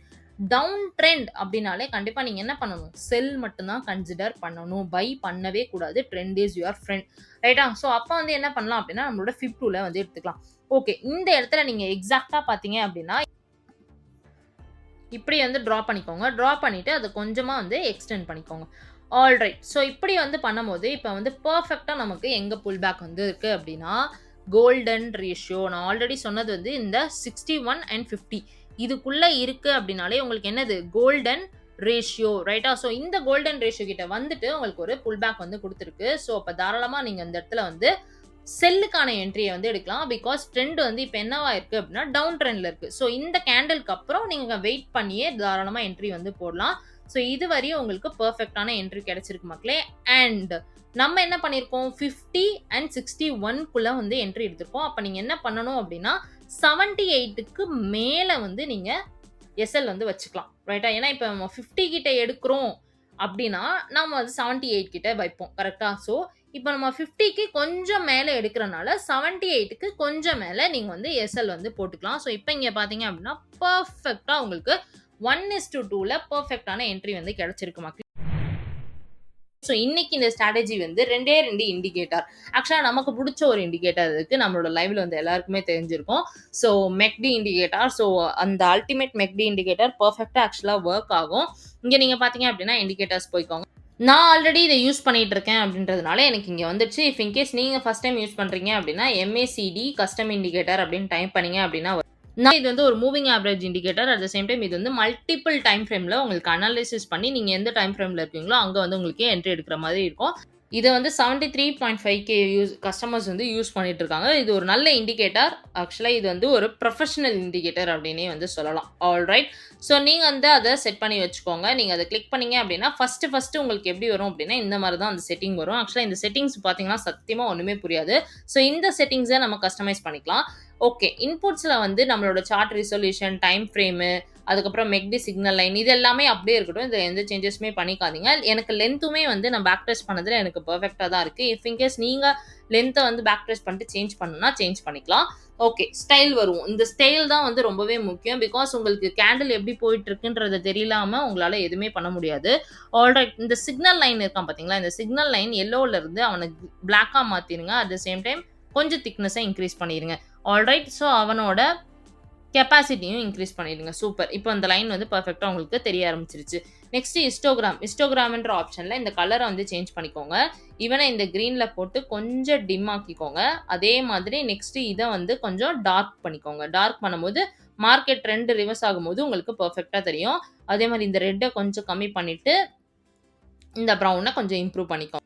S1: Down trend அப்டின்னாலே கண்டிப்பா நீங்க என்ன பண்ணணும்? செல் மட்டும் தான் கன்சிடர் பண்ணணும். பை பண்ணவே கூடாது. Trend is your friend. ரைட்டா? ஸோ அப்ப வந்து என்ன பண்ணலாம் அப்டின்னா, நம்மளோட ஃபிப் டூல வந்து எடுத்துக்கலாம். ஓகே. இந்த இடத்துல நீங்க எக்ஸாக்ட்டா பார்த்தீங்க அப்டின்னா, இப்படி வந்து டிரா பண்ணிக்கோங்க. டிரா பண்ணிட்டு அத கொஞ்சமா வந்து எக்ஸ்டெண்ட் பண்ணிக்கோங்க. ஆல்ரைட். ஸோ இப்படி வந்து பண்ணும்போது, இப்ப வந்து பெர்ஃபெக்ட்டா நமக்கு எங்க புல் பேக் வந்து இருக்கு அப்டின்னா, கோல்டன் ரேஷியோ நான் ஆல்ரெடி சொன்னது வந்து இந்த 61 அண்ட் 50 இதுக்குள்ள இருக்கு அப்டின்னாலே உங்களுக்கு என்னது கோல்டன் ரேஷியோ. ரைட்டா? ஸோ இந்த கோல்டன் ரேஷியோ கிட்ட வந்துட்டு உங்களுக்கு ஒரு புல் பேக் வந்து குடுத்திருக்கு. ஸோ அப்ப தாராளமா நீங்க இந்த இடத்துல வந்து செல்லுக்கான என்ட்ரிய வந்து எடுக்கலாம். பிகாஸ் ட்ரெண்ட் வந்து இப்ப என்னவா இருக்கு அப்டின்னா, டவுன் ட்ரெண்ட்ல இருக்கு. ஸோ இந்த கேண்டில்க்கு அப்புறம் நீங்க வெயிட் பண்ணியே தாராளமா என்ட்ரி வந்து போடலாம். ஸோ இதுவரையும் உங்களுக்கு பெர்ஃபெக்ட்டான என்ட்ரி கிடைச்சிருக்கு மக்களே. அண்ட் நம்ம என்ன பண்ணியிருக்கோம் 50 அண்ட் 61க்குள்ள வந்து என்ட்ரி எடுத்திருக்கோம். அப்ப நீங்க என்ன பண்ணணும் அப்டின்னா, 78க்கு மேல வந்து நீங்க எஸ்எல் வந்து வச்சுக்கலாம். ரைட்டா? ஏன்னா இப்ப நம்ம 50 கிட்ட எடுக்கிறோம் அப்டின்னா, நம்ம வந்து 78 கிட்ட வைப்போம். கரெக்ட்டா? ஸோ இப்ப நம்ம 50க்கு கொஞ்சம் மேல எடுக்கிறனால 78க்கு கொஞ்சம் மேல நீங்க வந்து எஸ்எல் வந்து போட்டுக்கலாம். ஸோ இப்ப இங்க பார்த்தீங்க அப்டின்னா, பெர்ஃபெக்ட்டா உங்களுக்கு 1:2ல பெர்ஃபெக்ட்டான என்ட்ரி வந்து கிடைச்சிருக்கு மக்களே. ஸோ இன்னைக்கு இந்த ஸ்ட்ராட்டஜி வந்து 2 இண்டிகேட்டர். ஆக்சுவலா நமக்கு புடிச்ச ஒரு இண்டிகேட்டர் இருக்கு. நம்மளோட லைவ்ல வந்து எல்லாருக்குமே தெரிஞ்சிருக்கும். So மெக்டி indicator. ஸோ அந்த அல்டிமேட் மெக்டி இண்டிகேட்டர் பெர்ஃபெக்ட்டா ஆக்சுவலா வொர்க் ஆகும். இங்க நீங்க பார்த்தீங்க அப்டின்னா இண்டிகேட்டர்ஸ் போய்க்கோங்க. நான் ஆல்ரெடி இத யூஸ் பண்ணிட்டு இருக்கேன் அப்டின்றதுனால எனக்கு இங்க வந்துருச்சு. இஃப் இன் கேஸ் நீங்க ஃபர்ஸ்ட் டைம் யூஸ் பண்றீங்க அப்டின்னா, MACD கஸ்டம் இண்டிகேட்டர் அப்டின்னு டைப் பண்ணீங்க அப்டின்னா நான் இது வந்து ஒரு moving average indicator. At the same time இது வந்து மல்டிபிள் டைம் ஃப்ரேம்ல உங்களுக்கு அனலைசிஸ் பண்ணி, நீங்க எந்த டைம் ஃப்ரேம்ல இருக்கீங்களோ, அங்க வந்து உங்களுக்கு என்ட்ரி எடுக்கிற மாதிரி இருக்கும். இத வந்து 73.5K கஸ்டமர்ஸ் வந்து யூஸ் பண்ணிட்டு இருக்காங்க. இது ஒரு நல்ல இண்டிகேட்டர். ஆக்சுவலா இது வந்து ஒரு ப்ரொஃபஷனல் இண்டிகேட்டர் அப்டின்னே வந்து சொல்லலாம். ஆல்ரைட். ஸோ நீங்க வந்து அத செட் பண்ணி வச்சுக்கோங்க. நீங்க அத கிளிக் பண்ணீங்க அப்டின்னா, ஃபர்ஸ்ட் உங்களுக்கு எப்படி வரும் அப்டின்னா, இந்த மாரி தான் அந்த செட்டிங் வரும். ஆக்சுவலா இந்த செட்டிங்ஸ் பார்த்தீங்கன்னா, சத்தியமா ஒண்ணுமே புரியாது. ஸோ இந்த செட்டிங்ஸ நம்ம கஸ்டமைஸ் பண்ணிக்கலாம். ஓகே. இன்புட்ஸ்ல வந்து நம்மளோட சார்ட் ரிசொல்யூஷன், டைம் ஃப்ரேமு, அதுக்கப்புறம் மெக்டி சிக்னல் லைன் இது எல்லாமே அப்படியே இருக்கட்டும். இதுல எந்த சேஞ்சஸுமே பண்ணிக்காதீங்க. எனக்கு லென்த்துமே வந்து நான் பேக் டெஸ்ட் பண்ணதுல எனக்கு பெர்ஃபெக்ட்டா தான் இருக்கு. இஃப் இன் கேஸ் நீங்க லென்த்த வந்து பேக் டெஸ்ட் பண்ணிட்டு சேஞ்ச் பண்ணணும்னா சேஞ்ச் பண்ணிக்கலாம். ஓகே. ஸ்டைல் வருவோம். இந்த ஸ்டைல் தான் வந்து ரொம்பவே முக்கியம். பிகாஸ் உங்களுக்கு கேண்டில் எப்படி போயிட்டு இருக்குன்றது தெரியலாம உங்களால எதுவுமே பண்ண முடியாது. ஆல்ரைட். இந்த சிக்னல் லைன் இருக்கான் பார்த்தீங்களா? இந்த சிக்னல் லைன் எல்லோல இருந்து அவன பிளாக்கா மாத்திருங்க. அட் த சேம் டைம் கொஞ்சம் திக்னஸ இன்கிரீஸ் பண்ணிருங்க. ஆல்ரைட். ஸோ அவனோட கெப்பாசிட்டியும் இன்கிரீஸ் பண்ணிடுங்க. சூப்பர். இப்போ அந்த லைன் வந்து பெர்ஃபெக்ட்டா உங்களுக்கு தெரிய ஆரம்பிச்சிருச்சு. Next histogram. ஹிஸ்டோகிராம்ன்ற ஆப்ஷன்ல இந்த கலர வந்து சேஞ்ச் பண்ணிக்கோங்க. இவன இந்த கிரீன்ல போட்டு கொஞ்சம் டிம் ஆக்கிக்கோங்க. அதே மாதிரி நெக்ஸ்ட் இத வந்து கொஞ்சம் டார்க் பண்ணிக்கோங்க. டார்க் பண்ணும்போது மார்க்கெட் ட்ரெண்ட் ரிவர்ஸ் ஆகும்போது உங்களுக்கு பெர்ஃபெக்ட்டா தெரியும். அதே மாரி இந்த ரெட்ட கொஞ்சம் கம்மி பண்ணிட்டு, இந்த ப்ரவுன கொஞ்சம் இம்ப்ரூவ் பண்ணிக்கோங்க.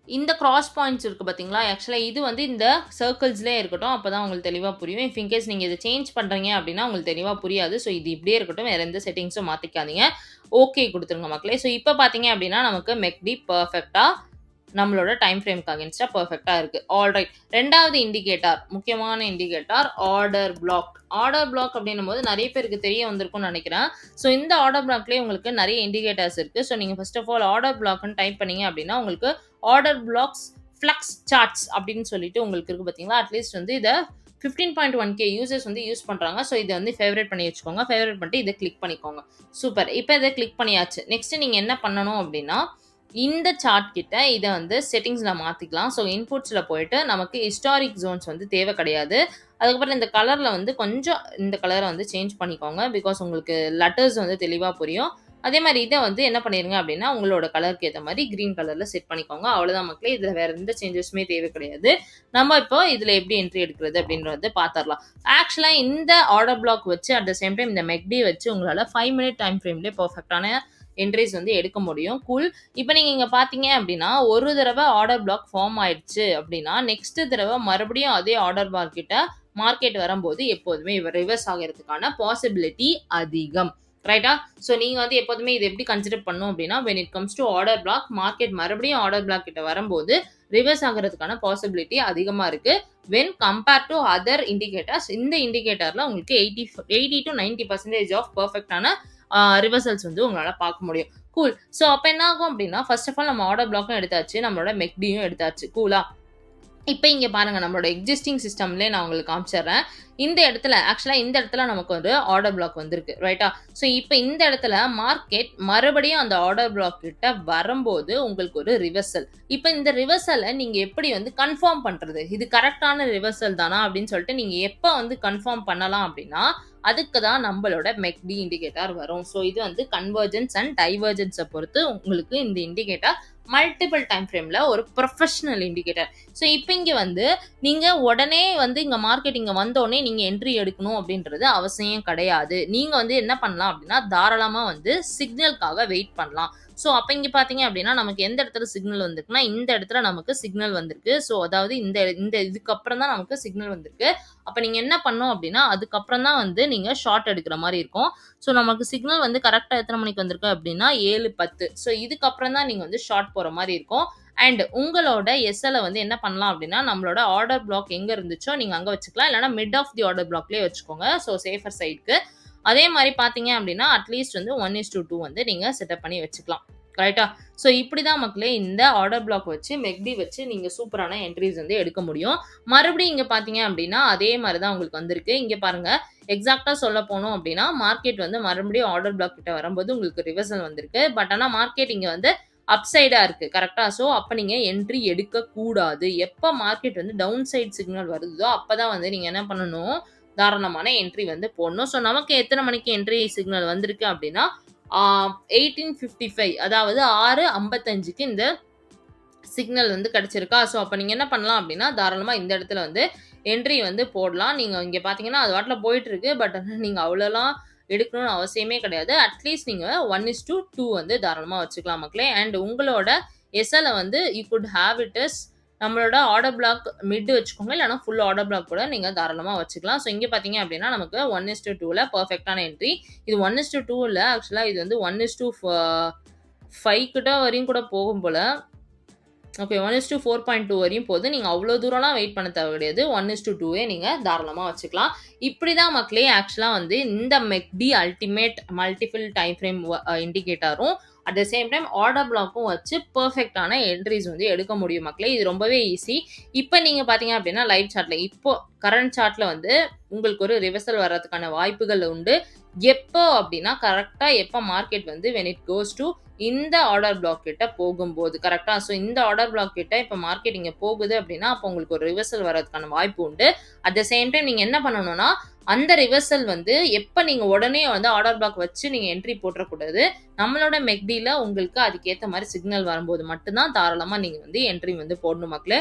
S1: இந்த கிராஸ் பாயிண்ட்ஸ் இருக்கு பார்த்தீங்களா? ஆக்சுவலா இது வந்து இந்த சர்க்கிள்ஸ்லயே இருக்கட்டும். அப்பதான் உங்களுக்கு தெளிவா புரியும். இஃப் இன் கேஸ் நீங்க இத சேஞ்ச் பண்றீங்க அப்டின்னா, உங்களுக்கு தெளிவா புரியாது. ஸோ இது இப்படியே இருக்கட்டும். வேற எந்த செட்டிங்ஸும் மாத்திக்காதீங்க. ஓகே குடுத்துருங்க மக்களே. ஸோ இப்ப பார்த்தீங்க அப்டின்னா, நமக்கு மெக்டி பெர்ஃபெக்ட்டா நம்மளோட டைம் ஃப்ரேம்க்கு அகைன்ஸ்டா பெர்ஃபெக்ட்டா இருக்கு. ஆல்ரைட். 2வது இண்டிகேட்டர், முக்கியமான indicator order black. Order black அப்படின்னும்போது நெறைய பேருக்கு தெரிய வந்திருக்கும்னு நெனைக்கிறேன். ஸோ இந்த ஆர்டர் பிளாக்லயே உங்களுக்கு நெறைய இண்டிகேட்டர்ஸ் இருக்கு. ஸோ நீங்க ஃபர்ஸ்ட் ஆஃப் ஆல் ஆர்டர் பிளாக்ன்னு டைப் பண்ணீங்க அப்படின்னா, உங்களுக்கு ஆர்டர் பிளாக்ஸ் ஃப்ளக்ஸ் சார்ட்ஸ் அப்படின்னு சொல்லிட்டு உங்களுக்கு இருக்கு பார்த்தீங்களா? அட்லீஸ்ட் வந்து இத 15.1K யூசர்ஸ் வந்து யூஸ் பண்றாங்க. ஸோ இத வந்து ஃபேவரைட் பண்ணி வச்சுக்கோங்க. ஃபேவரைட் பண்ணிட்டு இத கிளிக் பண்ணிக்கோங்க. சூப்பர். இப்ப இத கிளிக் பண்ணியாச்சு. நெக்ஸ்ட் நீங்க என்ன பண்ணணும் அப்படின்னா, இந்த சார்ட் கிட்ட இத வந்து செட்டிங்ஸ்ல மாத்திக்கலாம். ஸோ இன்புட்ஸ்ல போயிட்டு நமக்கு ஹிஸ்டாரிக் ஜோன்ஸ் வந்து தேவை கிடையாது. அதுக்கப்புறம் இந்த கலர்ல வந்து கொஞ்சம் இந்த கலர வந்து சேஞ்ச் பண்ணிக்கோங்க. பிகாஸ் உங்களுக்கு லெட்டர்ஸ் வந்து தெளிவா புரியும். அதே மாரி இத வந்து என்ன பண்ணிருங்க அப்படின்னா, உங்களோட கலருக்கு ஏத்த மாரி கிரீன் கலர்ல செட் பண்ணிக்கோங்க. அவ்வளோதான் மக்களே. இதுல வேற எந்த சேஞ்சஸுமே தேவை கிடையாது. நம்ம இப்போ இதுல எப்படி என்ட்ரி எடுக்கிறது அப்படின்றத பாத்துரலாம். ஆக்சுவலா இந்த ஆர்டர் பிளாக் வச்சு அட் த சேம் டைம் இந்த மெக்டி வச்சு உங்களால 5 மினிட் டைம் ஃப்ரேம்லயே பெர்ஃபெக்ட்டான என்ட்ரீஸ் வந்து எடுக்க முடியும். கூல். இப்ப நீங்க இங்க பார்த்தீங்க அப்படின்னா, ஒரு தடவ ஆர்டர் பிளாக் ஃபார்ம் ஆயிடுச்சு அப்படின்னா, நெக்ஸ்ட் தடவ மறுபடியும் அதே ஆர்டர் பிளாக் கிட்ட மார்க்கெட் வரும்போது எப்போதுமே ரிவர்ஸ் ஆகுறதுக்கான பாசிபிலிட்டி அதிகம். ரைட்டா? ஸோ நீங்க வந்து எப்போதுமே இத எப்படி கன்சிடர் பண்ணணும் அப்படின்னா, when it comes to order block, market மறுபடியும் ஆர்டர் பிளாக் கிட்ட வரும்போது ரிவர்ஸ் ஆகுறதுக்கான பாசிபிலிட்டி அதிகமா இருக்கு. When compare to other indicators, இந்த இண்டிகேட்டர்ல உங்களுக்கு 80 to 90% ஆஃப் பெர்ஃபெக்ட்டான ரிவர்சல்ஸ் வந்து உங்களால பார்க்க முடியும். கூல். ஸோ அப்ப என்ன ஆகும் அப்படின்னா, ஃபர்ஸ்ட் ஆஃப் ஆல் நம்ம ஆர்டர் பிளாக்கும் எடுத்தாச்சு. நம்மளோட மெக்டியும் எடுத்தாச்சு. கூலா? இப்ப இங்க பாருங்க நம்மளோட எக்ஸிஸ்டிங் சிஸ்டம்லயே நான் உங்களுக்கு காமிச்சர்றேன். இந்த இடத்துல ஆக்சுவலா இந்த இடத்துல நமக்கு ஒரு ஆர்டர் பிளாக் வந்திருக்கு. ரைட்டா? ஸோ இப்ப இந்த இடத்துல மார்க்கெட் மறுபடியும் அந்த ஆர்டர் பிளாக் கிட்ட வரும்போது உங்களுக்கு ஒரு ரிவர்சல். இப்ப இந்த ரிவர்சல நீங்க எப்படி வந்து கன்ஃபார்ம் பண்றது? இது கரெக்ட்டான ரிவர்சல் தானா அப்படின்னு சொல்லிட்டு நீங்க எப்ப வந்து கன்ஃபார்ம் பண்ணலாம் அப்படின்னா, அதுக்கு தான் நம்மளோட மெக்டி இண்டிகேட்டர் வரும். ஸோ இது வந்து கன்வர்ஜென்ஸ் அண்ட் டைவர்ஜென்ஸ பொறுத்து உங்களுக்கு இந்த இண்டிகேட்டர் மல்டிபிள் டைம் ஃப்ரேம்ல ஒரு ப்ரொஃபஷனல் இண்டிகேட்டர். ஸோ இப்ப இங்க வந்து நீங்க உடனே வந்து இங்க மார்க்கெட் இங்க வந்தோனே நீங்க என்ட்ரி எடுக்கணும் அப்படின்றது அவசியம் கிடையாது. நீங்க வந்து என்ன பண்ணலாம் அப்படின்னா, தாராளமா வந்து சிக்னல்க்காக வெயிட் பண்ணலாம். ஸோ அப்ப இங்க பார்த்தீங்க அப்படின்னா, நமக்கு எந்த இடத்துல சிக்னல் வந்திருக்குன்னா, இந்த இடத்துல நமக்கு சிக்னல் வந்திருக்கு. ஸோ அதாவது இந்த இந்த இதுக்கப்புறம் தான் நமக்கு சிக்னல் வந்திருக்கு. அப்ப நீங்க என்ன பண்ணணும் அப்படின்னா, அதுக்கப்புறம் தான் வந்து நீங்க ஷார்ட் எடுக்கிற மாரி இருக்கும். ஸோ நமக்கு சிக்னல் வந்து கரெக்ட்டா எத்தன மணிக்கு வந்திருக்கு அப்படின்னா 7:10. ஸோ இதுக்கப்புறம் தான் நீங்க வந்து ஷார்ட் போற மாரி இருக்கும். அண்ட் உங்களோட எஸ்எல்ல வந்து என்ன பண்ணலாம் அப்படின்னா, நம்மளோட ஆர்டர் பிளாக் எங்க இருந்துச்சோ நீங்க அங்க வச்சுக்கலாம். இல்லன்னா மிட் ஆஃப் தி ஆர்டர் பிளாக்லயே வச்சுக்கோங்க. ஸோ சேஃபர் சைடுக்கு. அதே மாரி பார்த்தீங்க அப்படின்னா, அட்லீஸ்ட் வந்து 1:2 வந்து நீங்க செட்டப் பண்ணி வச்சுக்கலாம். ரைட்டா? ஸோ இப்படிதான் மக்களே இந்த ஆர்டர் பிளாக் வச்சு, மெக்டி வச்சு நீங்க சூப்பரான என்ட்ரீஸ் வந்து எடுக்க முடியும். மறுபடியும் இங்க பார்த்தீங்க அப்படின்னா, அதே மாரி தான் உங்களுக்கு வந்திருக்கு. இங்க பாருங்க. எக்ஸாக்ட்டா சொல்ல போனோம் அப்படின்னா, மார்க்கெட் வந்து மறுபடியும் ஆர்டர் பிளாக் கிட்ட வரும்போது உங்களுக்கு ரிவர்சல் வந்திருக்கு. பட் ஆனா மார்க்கெட் இங்க வந்து அப் சைடா இருக்கு. கரெக்ட்டா? ஸோ அப்ப நீங்க என்ட்ரி எடுக்கக்கூடாது. எப்ப மார்க்கெட் வந்து டவுன் சைட் சிக்னல் வருதோ, அப்பதான் வந்து நீங்க என்ன பண்ணணும், தாராளமான என்ட்ரி வந்து போடணும். ஸோ நமக்கு எத்தன மணிக்கு என்ட்ரி சிக்னல் வந்திருக்கு அப்படின்னா, 18:55 அதாவது 6:55க்கு இந்த சிக்னல் வந்து கிடைச்சிருக்கா? ஸோ அப்ப நீங்க என்ன பண்ணலாம் அப்படின்னா, தாராளமா இந்த இடத்துல வந்து என்ட்ரி வந்து போடலாம். நீங்க இங்க பார்த்தீங்கன்னா, அது பாட்டுல போயிட்டு இருக்கு. பட் ஆனா நீங்க அவ்வளோலாம் எடுக்கணும்னு அவசியமே கிடையாது. அட்லீஸ்ட் நீங்க 1:2 வந்து தாராளமா வச்சுக்கலாம் மக்களே. அண்ட் உங்களோட எஸ்எல்ல வந்து you could have it as நம்மளோட ஆர்டர் பிளாக் மிட் வச்சுக்கோங்க. இல்லன்னா ஃபுல் ஆர்டர் பிளாக் கூட நீங்க தாராளமா வச்சுக்கலாம். ஸோ இங்க பார்த்தீங்க அப்படின்னா, நமக்கு 1:2ல பெர்ஃபெக்ட்டான என்ட்ரி. இது 1:2 இல்ல. ஆக்சுவலா இது வந்து 1:5 கிட்ட வரையும் கூட போகும் போல. ஓகே. 1:4.2 வரையும் போது. நீங்க அவ்ளோ தூரம்லாம் வெயிட் பண்ண தேவை கிடையாது. 1:2வே நீங்க தாராளமா வச்சுக்கலாம். இப்படிதான் மக்களே ஆக்சுவலா வந்து இந்த மெக்டி அல்டிமேட் மல்டிபிள் டைம் ஃப்ரேம் இண்டிகேட்டரும் at the same time order பிளாக்கும் வச்சு பெர்ஃபெக்ட்டான என்ட்ரீஸ் வந்து எடுக்க முடியும் மக்களே. இது ரொம்பவே ஈஸி. இப்ப நீங்க பார்த்தீங்க அப்படின்னா, லைவ் சார்ட்ல இப்போ கரண்ட் சார்ட்ல வந்து உங்களுக்கு ஒரு ரிவர்சல் வர்றதுக்கான வாய்ப்புகள் உண்டு. எப்போ அப்படின்னா, கரெக்ட்டா எப்ப மார்க்கெட் வந்து வென் இட் கோஸ் டூ இந்த ஆர்டர் பிளாக் கிட்ட போகும்போது கரெக்ட்டா? ஸோ இந்த ஆர்டர் பிளாக் கிட்ட இப்ப மார்க்கெட் இங்க போகுது அப்படின்னா, அப்போ உங்களுக்கு ஒரு ரிவர்சல் வர்றதுக்கான வாய்ப்பு உண்டு. அட் த சேம் டைம் நீங்க என்ன பண்ணணும்னா, அந்த ரிவர்சல் வந்து எப்ப நீங்க உடனே வந்து ஆர்டர் பிளாக் வச்சு நீங்க என்ட்ரி போட்டுறக்கூடாது. நம்மளோட மெக்டில உங்களுக்கு அதுக்கேத்த மாரி சிக்னல் வரும்போது மட்டும் தான் தாராளமா நீங்க வந்து என்ட்ரி வந்து போடணும் மக்களே.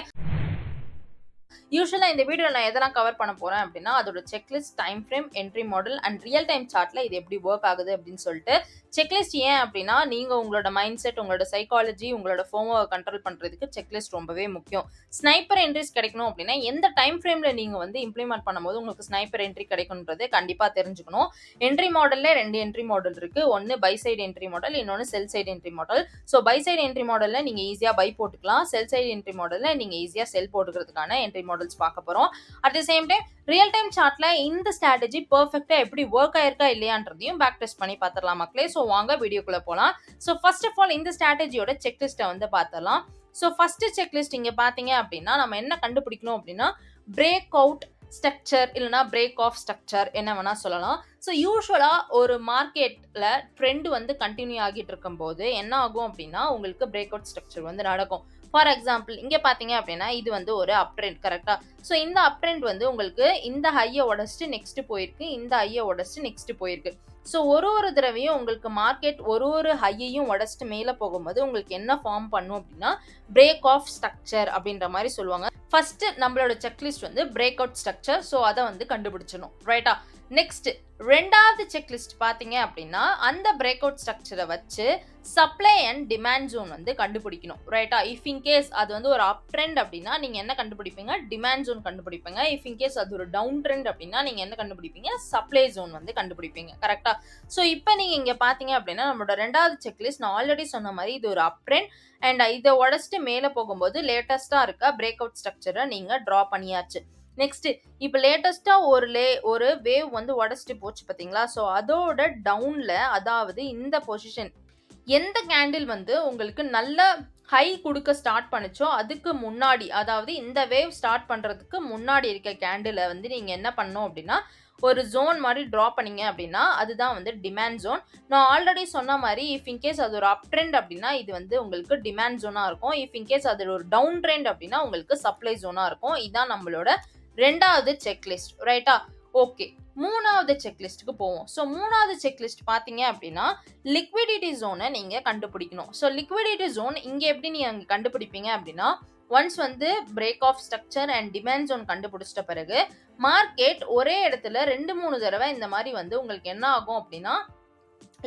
S1: யூசுவலா இந்த வீடியோல நான் எதெல்லாம் கவர் பண்ண போறேன் அப்படின்னா, அதோட checklist, time frame, entry model and real time சார்ட்ல இது எப்படி வொர்க் ஆகுது அப்படின்னு சொல்லிட்டு. செக்லிஸ்ட் ஏன் அப்படின்னா, நீங்க உங்களோட மைண்ட் செட், உங்களோட சைக்காலஜி, உங்களோட ஃபோமோவ கண்ட்ரோல் பண்றதுக்கு செக்லிஸ்ட் ரொம்பவே முக்கியம். ஸ்னைப்பர் என்ட்ரிஸ் கிடைக்கணும் அப்படின்னா, எந்த டைம் ஃப்ரேம்ல நீங்க வந்து இம்ப்ளிமெண்ட் பண்ணும்போது உங்களுக்கு ஸ்னைப்பர் என்ட்ரி கிடைக்கும்ன்றத கண்டிப்பா தெரிஞ்சுக்கணும். என்ட்ரி மாடல்ல 2 என்ட்ரி மாடல் இருக்கு. ஒன்னு பை சைடு என்ட்ரி மாடல், இன்னொன்னு sell side entry model. So buy side entry மாடல்ல நீங்க ஈஸியா பை போட்டுக்கலாம். செல் சைடு என்ட்ரி மாடல்ல நீங்க ஈஸியா செல் போட்டுக்கிறதுக்கான என்ட்ரி மாடல்ஸ் பார்க்க போறோம். At the same time real time சார்ட்ல இந்த ஸ்ட்ராட்டஜி பெர்ஃபெக்ட்டா எப்படி வொர்க் ஆயிருக்கா இல்லையான்றதையும் பேக் டெஸ்ட் பண்ணி பார்த்துடலாம் மக்களே. சோ வாங்க வீடியோக்குள்ள போலாம். சோ ஃபர்ஸ்ட் ஆஃப் ஆல் இந்த ஸ்ட்ராட்டஜியோட செக்லிஸ்ட்டை வந்து பார்த்துடலாம். சோ ஃபர்ஸ்ட் செக்லிஸ்ட் இங்க பாத்தீங்க அப்படின்னா நம்ம என்ன கண்டுபிடிக்கணும் அப்படின்னா, பிரேக் அவுட் ஸ்ட்ரக்சர் இல்லைனா பிரேக் ஆஃப் ஸ்ட்ரக்சர் என்ன வேணா சொல்லலாம். ஸோ யூஸ்வலா ஒரு மார்க்கெட்ல ட்ரெண்ட் வந்து கண்டினியூ ஆகிட்டு இருக்கும் போது என்ன ஆகும் அப்படின்னா, உங்களுக்கு பிரேக் அவுட் ஸ்ட்ரக்சர் வந்து நடக்கும். ஃபார் எக்ஸாம்பிள் இங்க பாத்தீங்க அப்படின்னா இது வந்து ஒரு அப் ட்ரெண்ட் கரெக்டா. ஸோ இந்த அப் ட்ரெண்ட் வந்து உங்களுக்கு இந்த ஹையை உடச்சிட்டு நெக்ஸ்ட் போயிருக்கு, இந்த ஹையை உடச்சிட்டு நெக்ஸ்ட் போயிருக்கு. ஸோ ஒரு தடவையும் உங்களுக்கு மார்க்கெட் ஒரு ஹையையும் உடச்சிட்டு மேலே போகும்போது உங்களுக்கு என்ன ஃபார்ம் பண்ணும் அப்படின்னா, பிரேக் ஆஃப் ஸ்ட்ரக்சர் அப்படின்ற மாதிரி சொல்லுவாங்க. ஃபர்ஸ்ட் நம்மளோட செக்லிஸ்ட் வந்து பிரேக் அவுட் ஸ்ட்ரக்சர். ஸோ அதை வந்து கண்டுபிடிச்சணும் ரைட்டா. நெக்ஸ்ட் ரெண்டாவது செக்லிஸ்ட் பாத்தீங்க அப்படின்னா, அந்த பிரேக் அவுட் ஸ்ட்ரக்சரை வச்சு சப்ளை அண்ட் டிமாண்ட் ஜோன் வந்து கண்டுபிடிக்கணும் ரைட்டா. இஃப் இன்கேஸ் அது வந்து ஒரு அப் ட்ரெண்ட் அப்படின்னா நீங்க என்ன கண்டுபிடிப்பீங்க, டிமாண்ட் ஜோன் கண்டுபிடிப்பீங்க. இஃப் இன்கேஸ் அது ஒரு டவுன் ட்ரெண்ட் அப்படின்னா நீங்க என்ன கண்டுபிடிப்பீங்க, சப்ளை ஜோன் வந்து கண்டுபிடிப்பீங்க கரெக்டா. ஸோ இப்போ நீங்க இங்க பாத்தீங்க அப்படின்னா நம்மளோட ரெண்டாவது செக்லிஸ்ட் நான் ஆல்ரெடி சொன்ன மாதிரி இது ஒரு அப் ட்ரெண்ட் அண்ட் இதை உடச்சிட்டு மேலே போகும்போது லேட்டஸ்டா இருக்க பிரேக் அவுட் ஸ்ட்ரக்சரை நீங்க டிரா பண்ணியாச்சு. நெக்ஸ்ட் இப்போ லேட்டஸ்டா ஒரு வேவ் வந்து உடச்சிட்டு போச்சு பாத்தீங்களா. ஸோ அதோட டவுன்ல, அதாவது இந்த பொசிஷன் எந்த கேண்டில் வந்து உங்களுக்கு நல்ல ஹை கொடுக்க ஸ்டார்ட் பண்ணுச்சோ அதுக்கு முன்னாடி, அதாவது இந்த வேவ் ஸ்டார்ட் பண்றதுக்கு முன்னாடி இருக்க கேண்டிலை வந்து நீங்க என்ன பண்ணணும் அப்படின்னா ஒரு ஜோன் மாதிரி டிரா பண்ணீங்க அப்படின்னா அதுதான் வந்து டிமாண்ட் ஜோன். நான் ஆல்ரெடி சொன்ன மாதிரி இஃப் இன்கேஸ் அது ஒரு அப் ட்ரெண்ட் அப்படின்னா இது வந்து உங்களுக்கு டிமாண்ட் ஜோனா இருக்கும். இஃப் இன்கேஸ் அது ஒரு டவுன் ட்ரெண்ட் அப்படின்னா உங்களுக்கு சப்ளை ஜோனா இருக்கும். இதான் நம்மளோட ரெண்டாவது செக்லிஸ்ட் ரைட்டா. ஓகே, மூணாவது செக்லிஸ்ட்டுக்கு போவோம். ஸோ மூணாவது செக்லிஸ்ட் பார்த்தீங்க அப்படின்னா லிக்விடிட்டி ஜோனை நீங்கள் கண்டுபிடிக்கணும். ஸோ லிக்விடிட்டி ஜோன் இங்கே எப்படி நீங்கள் கண்டுபிடிப்பீங்க அப்படின்னா, ஒன்ஸ் வந்து break of structure and demand zone கண்டுபிடிச்சிட்ட பிறகு மார்க்கெட் ஒரே இடத்துல 2-3 தடவை இந்த மாதிரி வந்து உங்களுக்கு என்ன ஆகும் அப்படின்னா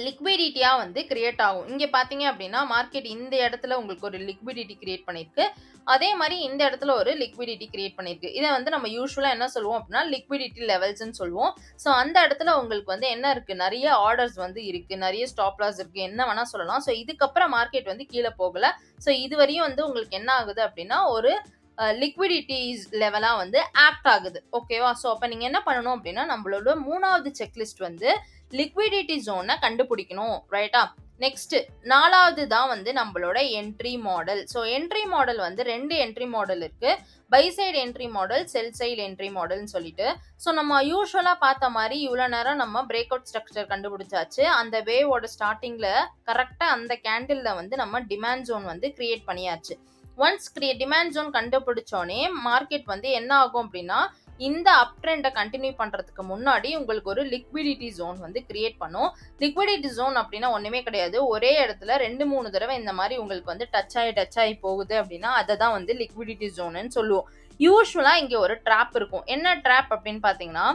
S1: லிக்விடிட்டியா வந்து கிரியேட் ஆகும். இங்க பாத்தீங்க அப்படின்னா மார்க்கெட் இந்த இடத்துல உங்களுக்கு ஒரு லிக்விடிட்டி கிரியேட் பண்ணிருக்கு, அதே மாதிரி இந்த இடத்துல ஒரு லிக்விடிட்டி கிரியேட் பண்ணிருக்கு. இதை வந்து நம்ம யூஸ்வலா என்ன சொல்லுவோம் அப்படின்னா லிக்விடிட்டி லெவல்ஸ்ன்னு சொல்லுவோம். ஸோ அந்த இடத்துல உங்களுக்கு வந்து என்ன இருக்கு, நிறைய ஆர்டர்ஸ் வந்து இருக்கு, நிறைய ஸ்டாப் லாஸ் இருக்கு, என்ன வேணா சொல்லலாம். ஸோ இதுக்கப்புறம் மார்க்கெட் வந்து கீழே போகல. ஸோ இதுவரையும் வந்து உங்களுக்கு என்ன ஆகுது அப்படின்னா ஒரு லிக்விடிட்டி லெவலா வந்து ஆக்ட் ஆகுது ஓகேவா. ஸோ அப்போ நீங்க என்ன பண்ணணும் அப்படின்னா நம்மளோட மூணாவது செக்லிஸ்ட் வந்து லிக்விடிட்டி ஜோனை கண்டுபிடிக்கணும் ரைட்டா. நெக்ஸ்ட் நாலாவது தான் வந்து நம்மளோட entry model. So entry model வந்து 2 என்ட்ரி மாடல் இருக்கு, buy side entry model, sell side entry மாடல்னு சொல்லிட்டு. ஸோ நம்ம யூஸ்வலா பார்த்த மாதிரி இவ்வளோ நேரம் நம்ம பிரேக் அவுட் ஸ்ட்ரக்சர் கண்டுபிடிச்சாச்சு. அந்த வேவோட ஸ்டார்டிங்ல கரெக்டா அந்த கேண்டில்ல வந்து நம்ம டிமாண்ட் ஜோன் வந்து கிரியேட் பண்ணியாச்சு. ஒன்ஸ் டிமாண்ட் ஜோன் கண்டுபிடிச்சோடனே மார்க்கெட் வந்து என்ன ஆகும் அப்படின்னா இந்த அப் ட்ரெண்டை கண்டினியூ பண்றதுக்கு முன்னாடி உங்களுக்கு ஒரு லிக்விடிட்டி ஜோன் வந்து கிரியேட் பண்ணும். லிக்விடிட்டி ஜோன் அப்படின்னா ஒண்ணுமே கிடையாது, ஒரே இடத்துல 2-3 தடவை இந்த மாதிரி உங்களுக்கு வந்து டச் ஆகி போகுது அப்படின்னா அதை தான் வந்து லிக்விடிட்டி ஜோன்னு சொல்லுவோம். யூஸ்வலா இங்க ஒரு ட்ராப் இருக்கும். என்ன ட்ராப் அப்படின்னு பாத்தீங்கன்னா,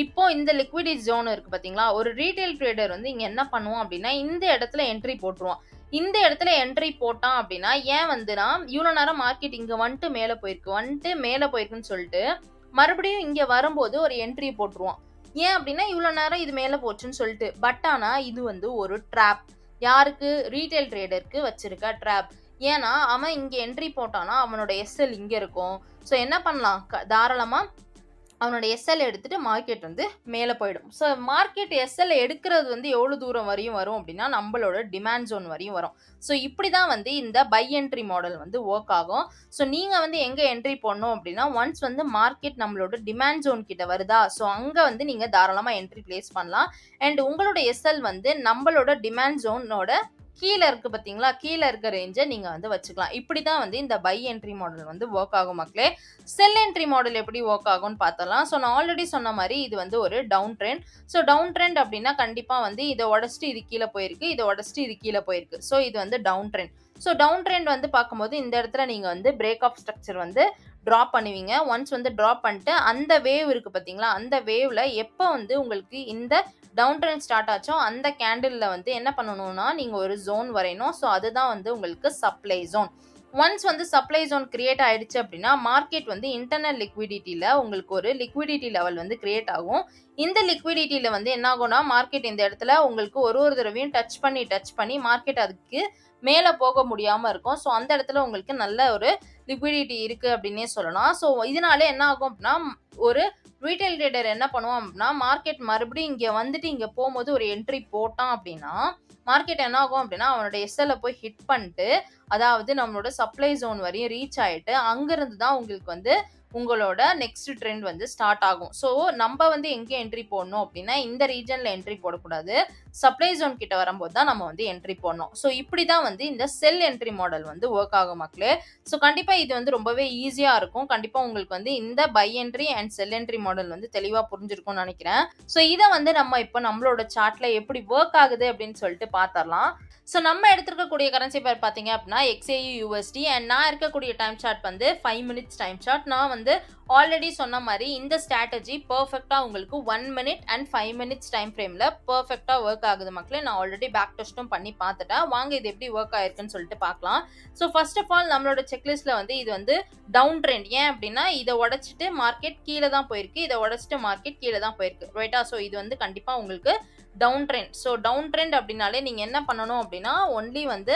S1: இப்போ இந்த லிக்விடிட்டி ஜோன் இருக்கு பாத்தீங்களா, ஒரு ரீட்டைல் ட்ரேடர் வந்து இங்க என்ன பண்ணுவோம் அப்படின்னா இந்த இடத்துல என்ட்ரி போட்டுருவான். இந்த இடத்துல என்ட்ரி போட்டான் அப்படின்னா ஏன் வந்துனா இவ்வளவு நேரம் மார்க்கெட் இங்க வந்துட்டு மேல போயிருக்குன்னு சொல்லிட்டு மறுபடியும் இங்க வரும்போது ஒரு என்ட்ரி போட்டுருவான். ஏன் அப்படின்னா இவ்வளவு நேரம் இது மேல போச்சுன்னு சொல்லிட்டு. பட் ஆனா இது வந்து ஒரு ட்ராப். யாருக்கு, ரீட்டைல் ட்ரேடருக்கு வச்சிருக்க ட்ராப். ஏன்னா அவன் இங்க என்ட்ரி போட்டானா அவனோட எஸ்எல் இங்க இருக்கும். ஸோ என்ன பண்ணலாம், தாராளமா அவனோட எஸ்எல் எடுத்துட்டு மார்க்கெட் வந்து மேலே போயிடும். ஸோ மார்க்கெட் எஸ்எல் எடுக்கிறது வந்து எவ்வளோ தூரம் வரையும் வரும் அப்படின்னா நம்மளோட டிமாண்ட் ஜோன் வரையும் வரும். ஸோ இப்படி தான் வந்து இந்த பை என்ட்ரி மாடல் வந்து ஒர்க் ஆகும். ஸோ நீங்கள் வந்து எங்கே என்ட்ரி போடணும் அப்படின்னா ஒன்ஸ் வந்து மார்க்கெட் நம்மளோட டிமாண்ட் ஜோன் கிட்ட வருதா, ஸோ அங்கே வந்து நீங்கள் தாராளமாக என்ட்ரி பிளேஸ் பண்ணலாம். அண்ட் உங்களோட எஸ்எல் வந்து நம்மளோட டிமாண்ட் ஜோனோட கீழே இருக்கு பார்த்தீங்களா, கீழே இருக்க ரேஞ்சை நீங்கள் வந்து வச்சுக்கலாம். இப்படி தான் வந்து இந்த பை என்ட்ரி மாடல் வந்து ஒர்க் ஆகும் மக்களே. செல் என்ட்ரி மாடல் எப்படி ஒர்க் ஆகும்னு பார்த்தலாம். ஸோ நான் ஆல்ரெடி சொன்ன மாதிரி இது வந்து ஒரு down trend. So down trend அப்படின்னா கண்டிப்பாக வந்து இதை உடச்சிட்டு இது கீழே போயிருக்கு, இதை உடச்சிட்டு இது கீழே போயிருக்கு. ஸோ இது வந்து down trend. So down trend வந்து பார்க்கும்போது இந்த இடத்துல நீங்க வந்து பிரேக் ஆஃப் ஸ்ட்ரக்சர் வந்து ட்ராப் பண்ணுவீங்க. ஒன்ஸ் வந்து ட்ராப் பண்ணிட்டு அந்த வேவ் இருக்கு பார்த்தீங்களா? அந்த வேவ்ல எப்போ வந்து உங்களுக்கு இந்த டவுன் ட்ரெண்ட் ஸ்டார்ட் ஆச்சோ அந்த கேண்டில்ல வந்து என்ன பண்ணணும்னா, நீங்க ஒரு ஜோன் வரையணும். ஸோ அதுதான் வந்து உங்களுக்கு சப்ளை ஜோன். ஒன்ஸ் வந்து சப்ளை ஜோன் கிரியேட் ஆயிடுச்சு அப்படின்னா, மார்க்கெட் வந்து இன்டர்னல் லிக்விடிட்டில உங்களுக்கு ஒரு லிக்விடிட்டி லெவல் வந்து கிரியேட் ஆகும். இந்த லிக்விடிட்டில வந்து என்ன ஆகும்னா, மார்க்கெட் இந்த இடத்துல உங்களுக்கு ஒரு தடவையும் டச் பண்ணி மார்க்கெட் அதுக்கு மேல போக முடியாம இருக்கும். ஸோ அந்த இடத்துல உங்களுக்கு நல்ல ஒரு லிக்விடிட்டி இருக்கு அப்படின்னே சொல்லலாம். ஸோ இதனால என்ன ஆகும் அப்படின்னா, ஒரு ரீட்டெயில் ட்ரேடர் என்ன பண்ணுவான் அப்படின்னா, மார்க்கெட் மறுபடியும் இங்க வந்துட்டு இங்க போகும்போது ஒரு என்ட்ரி போட்டான் அப்படின்னா, மார்க்கெட் என்ன ஆகும் அப்படின்னா, அவனோட எஸ்எல்ல போய் ஹிட் பண்ணிட்டு, அதாவது நம்மளோட சப்ளை ஜோன் வரையும் ரீச் ஆயிட்டு, அங்கிருந்து தான் உங்களுக்கு வந்து உங்களோட நெக்ஸ்ட் ட்ரெண்ட் வந்து ஸ்டார்ட் ஆகும். ஸோ நம்ம வந்து எங்க என்ட்ரி போடணும் அப்படின்னா, இந்த ரீஜன்ல என்ட்ரி போடக்கூடாது. சப்ளை ஜோன் கிட்ட வரும்போது தான் நம்ம வந்து என்ட்ரி போடணும். ஸோ இப்படி தான் வந்து இந்த செல் என்ட்ரி மாடல் வந்து ஒர்க் ஆகும் மக்களே. ஸோ கண்டிப்பா இது வந்து ரொம்பவே ஈஸியா இருக்கும். கண்டிப்பா உங்களுக்கு வந்து இந்த by entry and sell entry model வந்து தெளிவா புரிஞ்சிருக்கும்னு நினைக்கிறேன். ஸோ இத வந்து நம்ம இப்போ நம்மளோட சார்ட்ல எப்படி ஒர்க் ஆகுது அப்படின்னு சொல்லிட்டு பார்த்தரலாம். ஸோ நம்ம எடுத்திருக்கக்கூடிய கரன்சி பேர் பார்த்தீங்க அப்படின்னா XAU USD அண்ட் நான் இருக்கக்கூடிய டைம் சார்ட் வந்து 5 மினிட்ஸ் டைம் சார்ட். நான் வந்து ஆல்ரெடி சொன்ன மாதிரி இந்த ஸ்ட்ராட்டஜி பெர்ஃபெக்ட்டா உங்களுக்கு 1 மினிட் அண்ட் 5 மினிட்ஸ் டைம் ஃப்ரேம்ல பெர்ஃபெக்ட்டா ஒர்க் ஆகுது மக்களே. நான் ஆல்ரெடி பேக் டெஸ்ட்டும் பண்ணி பார்த்துட்டேன். வாங்க இது எப்படி ஒர்க் ஆயிருக்குன்னு சொல்லிட்டு பார்க்கலாம். ஸோ ஃபர்ஸ்ட் ஆஃப் ஆல் நம்மளோட செக்லிஸ்ட்ல வந்து இது வந்து டவுன் ட்ரெண்ட். ஏன் அப்படின்னா இதை உடைச்சிட்டு மார்க்கெட் கீழே தான் போயிருக்கு, இதை உடைச்சிட்டு மார்க்கெட் கீழே தான் போயிருக்கு, ரைட்டா? ஸோ இது வந்து கண்டிப்பா உங்களுக்கு down trend. So down trend அப்படின்னாலே நீங்க என்ன பண்ணணும் அப்படின்னா ஒன்லி வந்து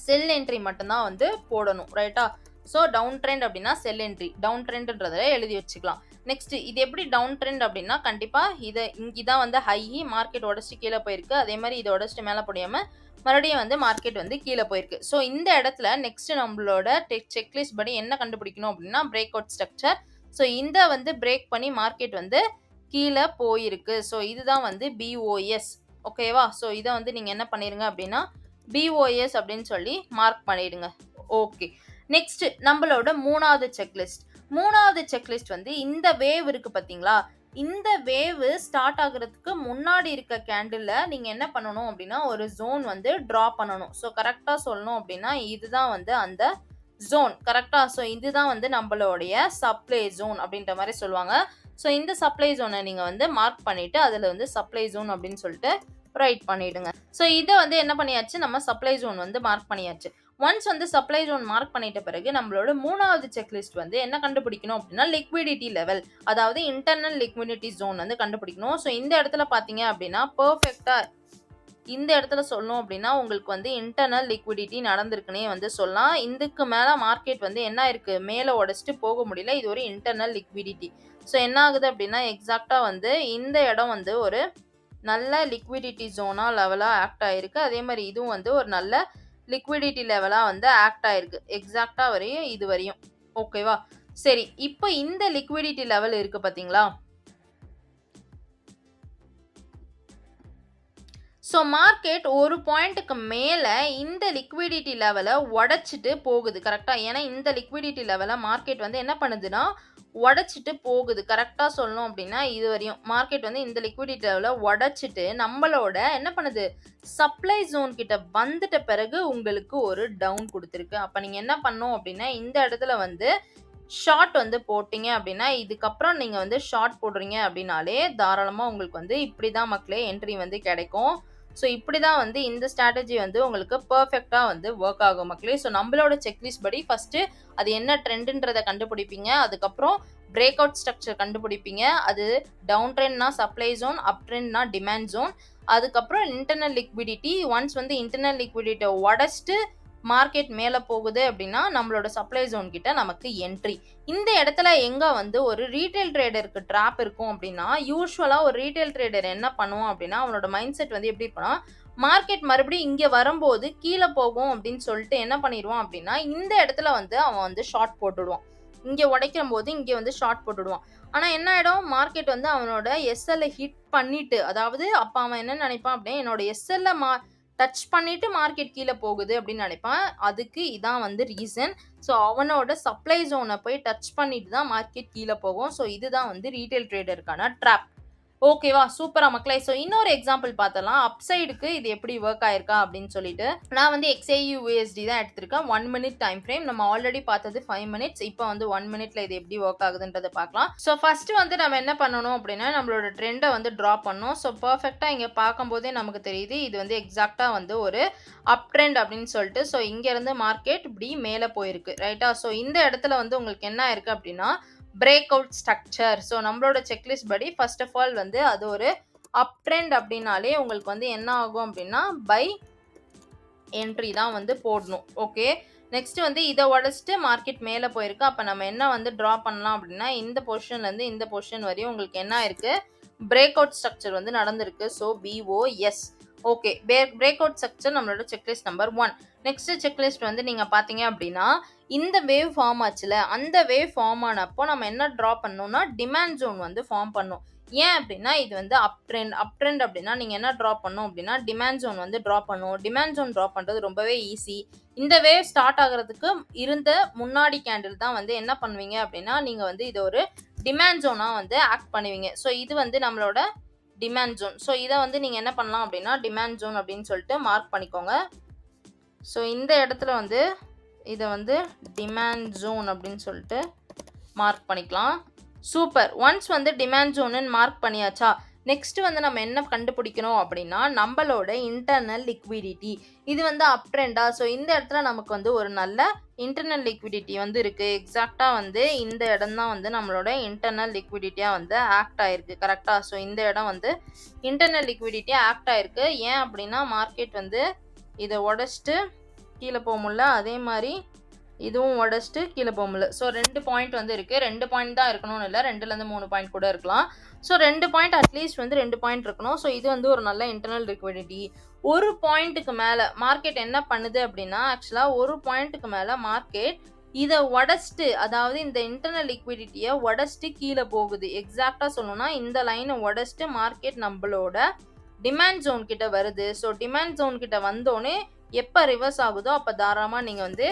S1: செல் என்ட்ரி மட்டும்தான் வந்து போடணும், ரைட்டா? ஸோ டவுன் ட்ரெண்ட் அப்படின்னா செல் என்ட்ரி, டவுன் ட்ரெண்ட்ன்றதை எழுதி வச்சுக்கலாம். நெக்ஸ்ட் இது எப்படி டவுன் ட்ரெண்ட் அப்படின்னா கண்டிப்பா இதான் வந்து ஹை, மார்க்கெட் உடச்சிட்டு கீழே போயிருக்கு. அதே மாதிரி இதை உடச்சிட்டு மேலே போடாம மறுபடியும் வந்து மார்க்கெட் வந்து கீழே போயிருக்கு. ஸோ இந்த இடத்துல நெக்ஸ்ட் நம்மளோட செக்லிஸ்ட் படி என்ன கண்டுபிடிக்கணும் அப்படின்னா பிரேக் அவுட் ஸ்ட்ரக்சர். ஸோ இந்த வந்து பிரேக் பண்ணி மார்க்கெட் வந்து கீழே போயிருக்கு. ஸோ இதுதான் வந்து பிஓஎஸ், ஓகேவா? ஸோ இதை வந்து நீங்க என்ன பண்ணிருங்க அப்படின்னா பிஓஎஸ் அப்படின்னு சொல்லி மார்க் பண்ணிடுங்க. ஓகே, நெக்ஸ்ட் நம்மளோட மூணாவது செக்லிஸ்ட் வந்து இந்த வேவ் இருக்கு பாத்தீங்களா? இந்த வேவ் ஸ்டார்ட் ஆகுறதுக்கு முன்னாடி இருக்க கேண்டில்ல நீங்க என்ன பண்ணணும் அப்படின்னா ஒரு ஜோன் வந்து டிரா பண்ணணும். ஸோ கரெக்டா சொல்லணும் அப்படின்னா இதுதான் வந்து அந்த ஜோன், கரெக்டா? ஸோ இதுதான் வந்து நம்மளுடைய சப்ளை ஜோன் அப்படின்ற மாதிரி சொல்லுவாங்க. ஸோ இந்த சப்ளை ஜோனை நீங்க வந்து மார்க் பண்ணிட்டு அதுல வந்து சப்ளை ஜோன் அப்படின்னு சொல்லிட்டு ரைட் பண்ணிடுங்க. ஸோ இதை வந்து என்ன பண்ணியாச்சு, நம்ம சப்ளை ஜோன் வந்து மார்க் பண்ணியாச்சு. ஒன்ஸ் வந்து சப்ளை ஜோன் மார்க் பண்ணிட்ட பிறகு நம்மளோட மூணாவது செக்லிஸ்ட் வந்து என்ன கண்டுபிடிக்கணும் அப்படின்னா லிக்விடிட்டி லெவல், அதாவது இன்டர்னல் லிக்விடிட்டி ஜோன் வந்து கண்டுபிடிக்கணும். ஸோ இந்த இடத்துல பாத்தீங்க அப்படின்னா பெர்ஃபெக்டா இந்த இடத்துல சொல்லணும் அப்படின்னா உங்களுக்கு வந்து இன்டர்னல் லிக்விடிட்டி நடந்திருக்குன்னே வந்து சொல்லலாம். இதுக்கு மேல மார்க்கெட் வந்து என்ன இருக்கு, மேல உடைச்சிட்டு போக முடியல. இது ஒரு இன்டர்னல் லிக்விடிட்டி. ஸோ என்ன ஆகுது அப்படின்னா எக்ஸாக்டா வந்து இந்த இடம் வந்து ஒரு நல்ல லிக்விடிட்டி ஜோனா லெவலா ஆக்ட் ஆயிருக்கு. அதே மாதிரி இதுவும் வந்து ஒரு நல்ல லிக்விடிட்டி லெவலா வந்து ஆக்ட் ஆயிருக்கு எக்ஸாக்டா வரையும் இது வரையும், ஓகேவா? சரி, இப்போ இந்த லிக்விடிட்டி லெவல் இருக்கு பாத்தீங்களா? ஸோ மார்க்கெட் ஒரு பாயிண்ட்டுக்கு மேலே இந்த லிக்விடிட்டி லெவலை உடைச்சிட்டு போகுது, கரெக்டாக? ஏன்னா இந்த லிக்விடிட்டி லெவலை மார்க்கெட் வந்து என்ன பண்ணுதுன்னா உடைச்சிட்டு போகுது, கரெக்டாக சொல்லணும் அப்படின்னா இது வரையும் மார்க்கெட் வந்து இந்த லிக்விடிட்டி லெவலை உடைச்சிட்டு நம்மளோட என்ன பண்ணுது சப்ளை ஜோன் கிட்ட வந்துட்ட பிறகு உங்களுக்கு ஒரு டவுன் கொடுத்துருக்கு. அப்போ நீங்கள் என்ன பண்ணணும் அப்படின்னா இந்த இடத்துல வந்து ஷார்ட் வந்து போட்டிங்க அப்படின்னா இதுக்கப்புறம் நீங்கள் வந்து ஷார்ட் போடுறீங்க அப்படின்னாலே தாராளமாக உங்களுக்கு வந்து இப்படி தான் மக்களே என்ட்ரி வந்து கிடைக்கும். ஸோ இப்படி தான் வந்து இந்த ஸ்ட்ராட்டஜி வந்து உங்களுக்கு பர்ஃபெக்டாக வந்து ஒர்க் ஆகும் மக்களே. ஸோ நம்மளோட செக்லிஸ்ட் படி ஃபஸ்ட்டு அது என்ன ட்ரெண்டுன்றதை கண்டுபிடிப்பீங்க, அதுக்கப்புறம் பிரேக் அவுட் ஸ்ட்ரக்சர் கண்டுபிடிப்பீங்க, அது டவுன் ட்ரெண்ட்னா சப்ளை ஜோன், அப் ட்ரெண்ட்னா டிமாண்ட் ஜோன், அதுக்கப்புறம் இன்டர்னல் லிக்விடிட்டி. ஒன்ஸ் வந்து இன்டர்னல் லிக்விடிட்டியை உடச்சிட்டு மார்க்கெட் மேலே போகுது அப்படின்னா நம்மளோட சப்ளை ஜோன் கிட்ட நமக்கு என்ட்ரி. இந்த இடத்துல எங்க வந்து ஒரு ரீட்டைல் ட்ரேடருக்கு ட்ராப் இருக்கும் அப்படின்னா யூஸ்வலா ஒரு ரீட்டைல் ட்ரேடர் என்ன பண்ணுவோம் அப்படின்னா அவனோட மைண்ட் செட் வந்து எப்படி இருக்குன்னா மார்க்கெட் மறுபடியும் இங்க வரும்போது கீழே போகும் அப்படின்னு சொல்லிட்டு என்ன பண்ணிடுவான் அப்படின்னா இந்த இடத்துல வந்து அவன் வந்து ஷார்ட் போட்டுடுவான். இங்க உடைக்கும் போது இங்க வந்து ஷார்ட் போட்டுடுவான். ஆனா என்ன ஆயிடும், மார்க்கெட் வந்து அவனோட எஸ்எல்ல ஹிட் பண்ணிட்டு, அதாவது அப்ப அவன் என்ன நினைப்பான் அப்படின்னா என்னோட எஸ்எல்ல டச் பண்ணிட்டு மார்க்கெட் கீழே போகுது அப்படின்னு நினைப்பான். அதுக்கு இதான் வந்து ரீசன். ஸோ அவனோட சப்ளை ஜோனை போய் டச் பண்ணிட்டு தான் மார்க்கெட் கீழே போகும். ஸோ இதுதான் வந்து ரீட்டைல் ட்ரேடருக்கான ட்ராப். ஓகேவா? சூப்பரா மக்களே! ஸோ இன்னொரு எக்ஸாம்பிள் பார்த்தரலாம். அப் சைடுக்கு இது எப்படி வொர்க் ஆயிருக்கா அப்படின்னு சொல்லிட்டு. நான் வந்து XAUUSD தான் எடுத்திருக்கேன். 1 மினிட் டைம் ஃப்ரேம். நம்ம ஆல்ரெடி பார்த்தது 5 மினிட்ஸ். இப்போ வந்து 1 மினிட்ல இது எப்படி வொர்க் ஆகுதுன்றத பார்க்கலாம். ஸோ ஃபர்ஸ்ட் வந்து நம்ம என்ன பண்ணணும் அப்படின்னா, நம்மளோட ட்ரெண்ட வந்து டிரா பண்ணணும். ஸோ பெர்ஃபெக்ட்டா இங்க பார்க்கும்போதே நமக்கு தெரியுது. இது வந்து எக்ஸாக்ட்டா வந்து ஒரு அப் ட்ரெண்ட் அப்படின்னு சொல்லிட்டு. ஸோ இங்கருந்து மார்க்கெட் இப்படி மேல போயிருக்கு. ரைட்டா? ஸோ இந்த இடத்துல வந்து உங்களுக்கு என்ன ஆயிருக்கு அப்படின்னா, பிரேக் அவுட் ஸ்ட்ரக்சர். ஸோ நம்மளோட செக்லிஸ்ட் படி ஃபர்ஸ்ட் ஆஃப் ஆல் வந்து அது ஒரு அப் ட்ரெண்ட் அப்படின்னாலே உங்களுக்கு வந்து என்ன ஆகும் அப்படின்னா பை என்ட்ரி தான் வந்து போடணும். ஓகே. நெக்ஸ்ட் வந்து இத உடைச்சிட்டு மார்க்கெட் மேல போயிருக்கு. அப்ப நம்ம என்ன வந்து டிரா பண்ணலாம் அப்படின்னா, இந்த பொசிஷன்ல இருந்து இந்த பொசிஷன் வரையும் உங்களுக்கு என்ன ஆயிருக்கு? பிரேக் அவுட் ஸ்ட்ரக்சர் வந்து நடந்திருக்கு. So BOS. Okay. Break out structure நம்மளோட செக்லிஸ்ட் நம்பர் 1. நெக்ஸ்ட் செக்லிஸ்ட் வந்து நீங்க பார்த்தீங்க அப்படின்னா, இந்த வேவ் ஃபார்ம் ஆச்சுல, அந்த வேவ் ஃபார்ம் ஆனப்போ நம்ம என்ன டிரா பண்ணணும்னா, டிமாண்ட் ஜோன் வந்து ஃபார்ம் பண்ணணும். ஏன் அப்படின்னா, இது வந்து அப் ட்ரெண்ட். அப் ட்ரெண்ட் அப்படின்னா, நீங்க என்ன டிரா பண்ணணும் அப்படின்னா, டிமாண்ட் ஜோன் வந்து டிரா பண்ணணும். டிமாண்ட் ஜோன் டிரா பண்றது ரொம்பவே ஈஸி. இந்த வேவ் ஸ்டார்ட் ஆகுறதுக்கு இருந்த முன்னாடி கேண்டில் தான் வந்து என்ன பண்ணுவீங்க அப்படின்னா, நீங்க வந்து இத ஒரு டிமாண்ட் ஜோனா வந்து ஆக்ட் பண்ணுவீங்க. ஸோ இது வந்து நம்மளோட டிமாண்ட் ஜோன். ஸோ இத வந்து நீங்க என்ன பண்ணலாம் அப்படின்னா, டிமாண்ட் ஜோன் அப்படின்னு சொல்லிட்டு மார்க் பண்ணிக்கோங்க. ஸோ இந்த இடத்துல வந்து இத வந்து டிமாண்ட் ஜோன் அப்படின்னு சொல்லிட்டு மார்க் பண்ணிக்கலாம். சூப்பர். ஒன்ஸ் வந்து டிமாண்ட் ஜோனுன்னு மார்க் பண்ணியாச்சா, நெக்ஸ்ட் வந்து நம்ம என்ன கண்டுபிடிக்கணும் அப்படின்னா, நம்மளோட இன்டர்னல் லிக்விடிட்டி. இது வந்து அப் ட்ரெண்டா? ஸோ இந்த இடத்துல நமக்கு வந்து ஒரு நல்ல இன்டர்னல் லிக்விடிட்டி வந்து இருக்கு. எக்ஸாக்ட்டா வந்து இந்த இடம் தான் வந்து நம்மளோட இன்டர்னல் லிக்விடிட்டியா வந்து ஆக்ட் ஆயிருக்கு. கரெக்ட்டா? ஸோ இந்த இடம் வந்து இன்டர்னல் லிக்விடிட்டியா ஆக்ட் ஆயிருக்கு. ஏன் அப்படின்னா, மார்க்கெட் வந்து இத உடைச்சிட்டு கீழ போ முடியல. அதே மாரி இதுவும் உடைச்சிட்டு கீழ போ முடியல. ஸோ 2 பாயிண்ட் வந்து இருக்கு. 2 பாயிண்ட் தான் இருக்கணும்னு இல்ல. 2லேருந்து 3 பாயிண்ட் கூட இருக்கலாம். ஸோ 2 பாயிண்ட் அட்லீஸ்ட் வந்து 2 பாயிண்ட் இருக்கணும். ஸோ இது வந்து ஒரு நல்ல இன்டர்னல் லிக்விடிட்டி. 1 பாயிண்ட்டுக்கு மேல மார்க்கெட் என்ன பண்ணுது அப்படின்னா, ஆக்சுவலா 1 பாயிண்ட்டுக்கு மேல மார்க்கெட் இத உடைச்சிட்டு, அதாவது இந்த இன்டர்னல் லிக்விடிட்டிய உடைச்சிட்டு கீழ போகுது. எக்ஸாக்ட்டா சொல்லணும்னா, இந்த லைன உடைச்சிட்டு மார்க்கெட் நம்பளோட டிமாண்ட் ஜோன் கிட்ட வருது. ஸோ டிமாண்ட் ஜோன் கிட்ட வந்தோனே எப்ப ரிவர்ஸ் ஆகுதோ, அப்ப தாராளமா நீங்க வந்து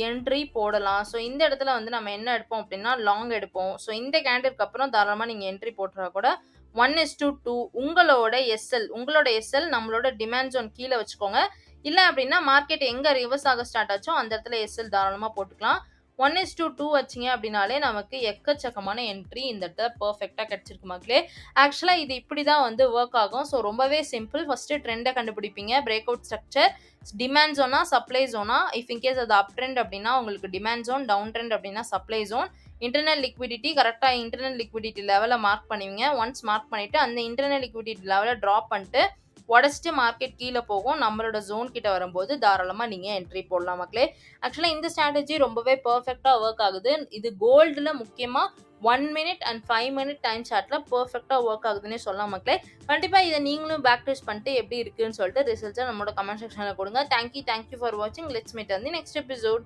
S1: என்ட்ரி போடலாம். ஸோ இந்த இடத்துல வந்து நம்ம என்ன எடுப்போம் அப்படின்னா, லாங் எடுப்போம். ஸோ இந்த கேண்டிலுக்கு அப்புறம் தாராளமா நீங்க என்ட்ரி போட்டா கூட 1:2 உங்களோட எஸ்எல் நம்மளோட டிமாண்ட் ஜோன் கீழ வச்சுக்கோங்க. இல்ல அப்படின்னா மார்க்கெட் எங்க ரிவர்ஸ் ஆக ஸ்டார்ட் ஆச்சோ அந்த இடத்துல எஸ்எல் தாராளமா போட்டுக்கலாம். 1:2 வச்சீங்க அப்படின்னாலே நமக்கு எக்கச்சக்கமான என்ட்ரி இந்த இடத்துல பெர்ஃபெக்ட்டா கிடைச்சிருக்கு மக்களே. ஆக்சுவலா இது இப்படி தான் வந்து வொர்க் ஆகும். ஸோ ரொம்பவே சிம்பிள். ஃபர்ஸ்ட் ட்ரெண்ட கண்டுபிடிப்பீங்க. பிரேக் அவுட் ஸ்ட்ரக்சர், டிமாண்ட் ஜோனா, சப்ளை ஜோனா. இஃப் இன் கேஸ் அது அப் ட்ரெண்ட் அப்படின்னா உங்களுக்கு டிமாண்ட் ஜோன், டவுன் ட்ரெண்ட் அப்படின்னா சப்ளை ஜோன். இன்டர்னல் லிக்விடிட்டி கரெக்ட்டா இன்டர்னல் லிக்விடிட்டி லெவல மார்க் பண்ணுவீங்க. ஒன்ஸ் மார்க் பண்ணிட்டு அந்த இன்டர்னல் லிக்விடிட்டி லெவல டிராப் பண்ணிட்டு உடைச்சிட்டு மார்க்கெட் கீழ போகும். நம்மளோட ஜோன் கிட்ட வரும்போது தாராளமா நீங்க என்ட்ரி போடலாம் மக்களே. ஆக்சுவலா இந்த ஸ்ட்ராட்டஜி ரொம்பவே பெர்ஃபெக்ட்டா வொர்க் ஆகுது. இது கோல்டுல முக்கியமா 1 மினிட் அண்ட் 5 மினிட் டைம் சார்ட்ல பெர்ஃபெக்ட்டா வொர்க் ஆகுதுன்னே சொல்லலாம் மக்களே. கண்டிப்பா இத நீங்களும் பேக் டெஸ்ட் பண்ணிட்டு எப்படி இருக்குன்னு சொல்லிட்டு ரிசல்ட்ஸ நம்மளோட கமெண்ட் செக்ஷன்ல கொடுங்க. தேங்க் யூ ஃபார் வாட்சிங். Let's meet on the next episode.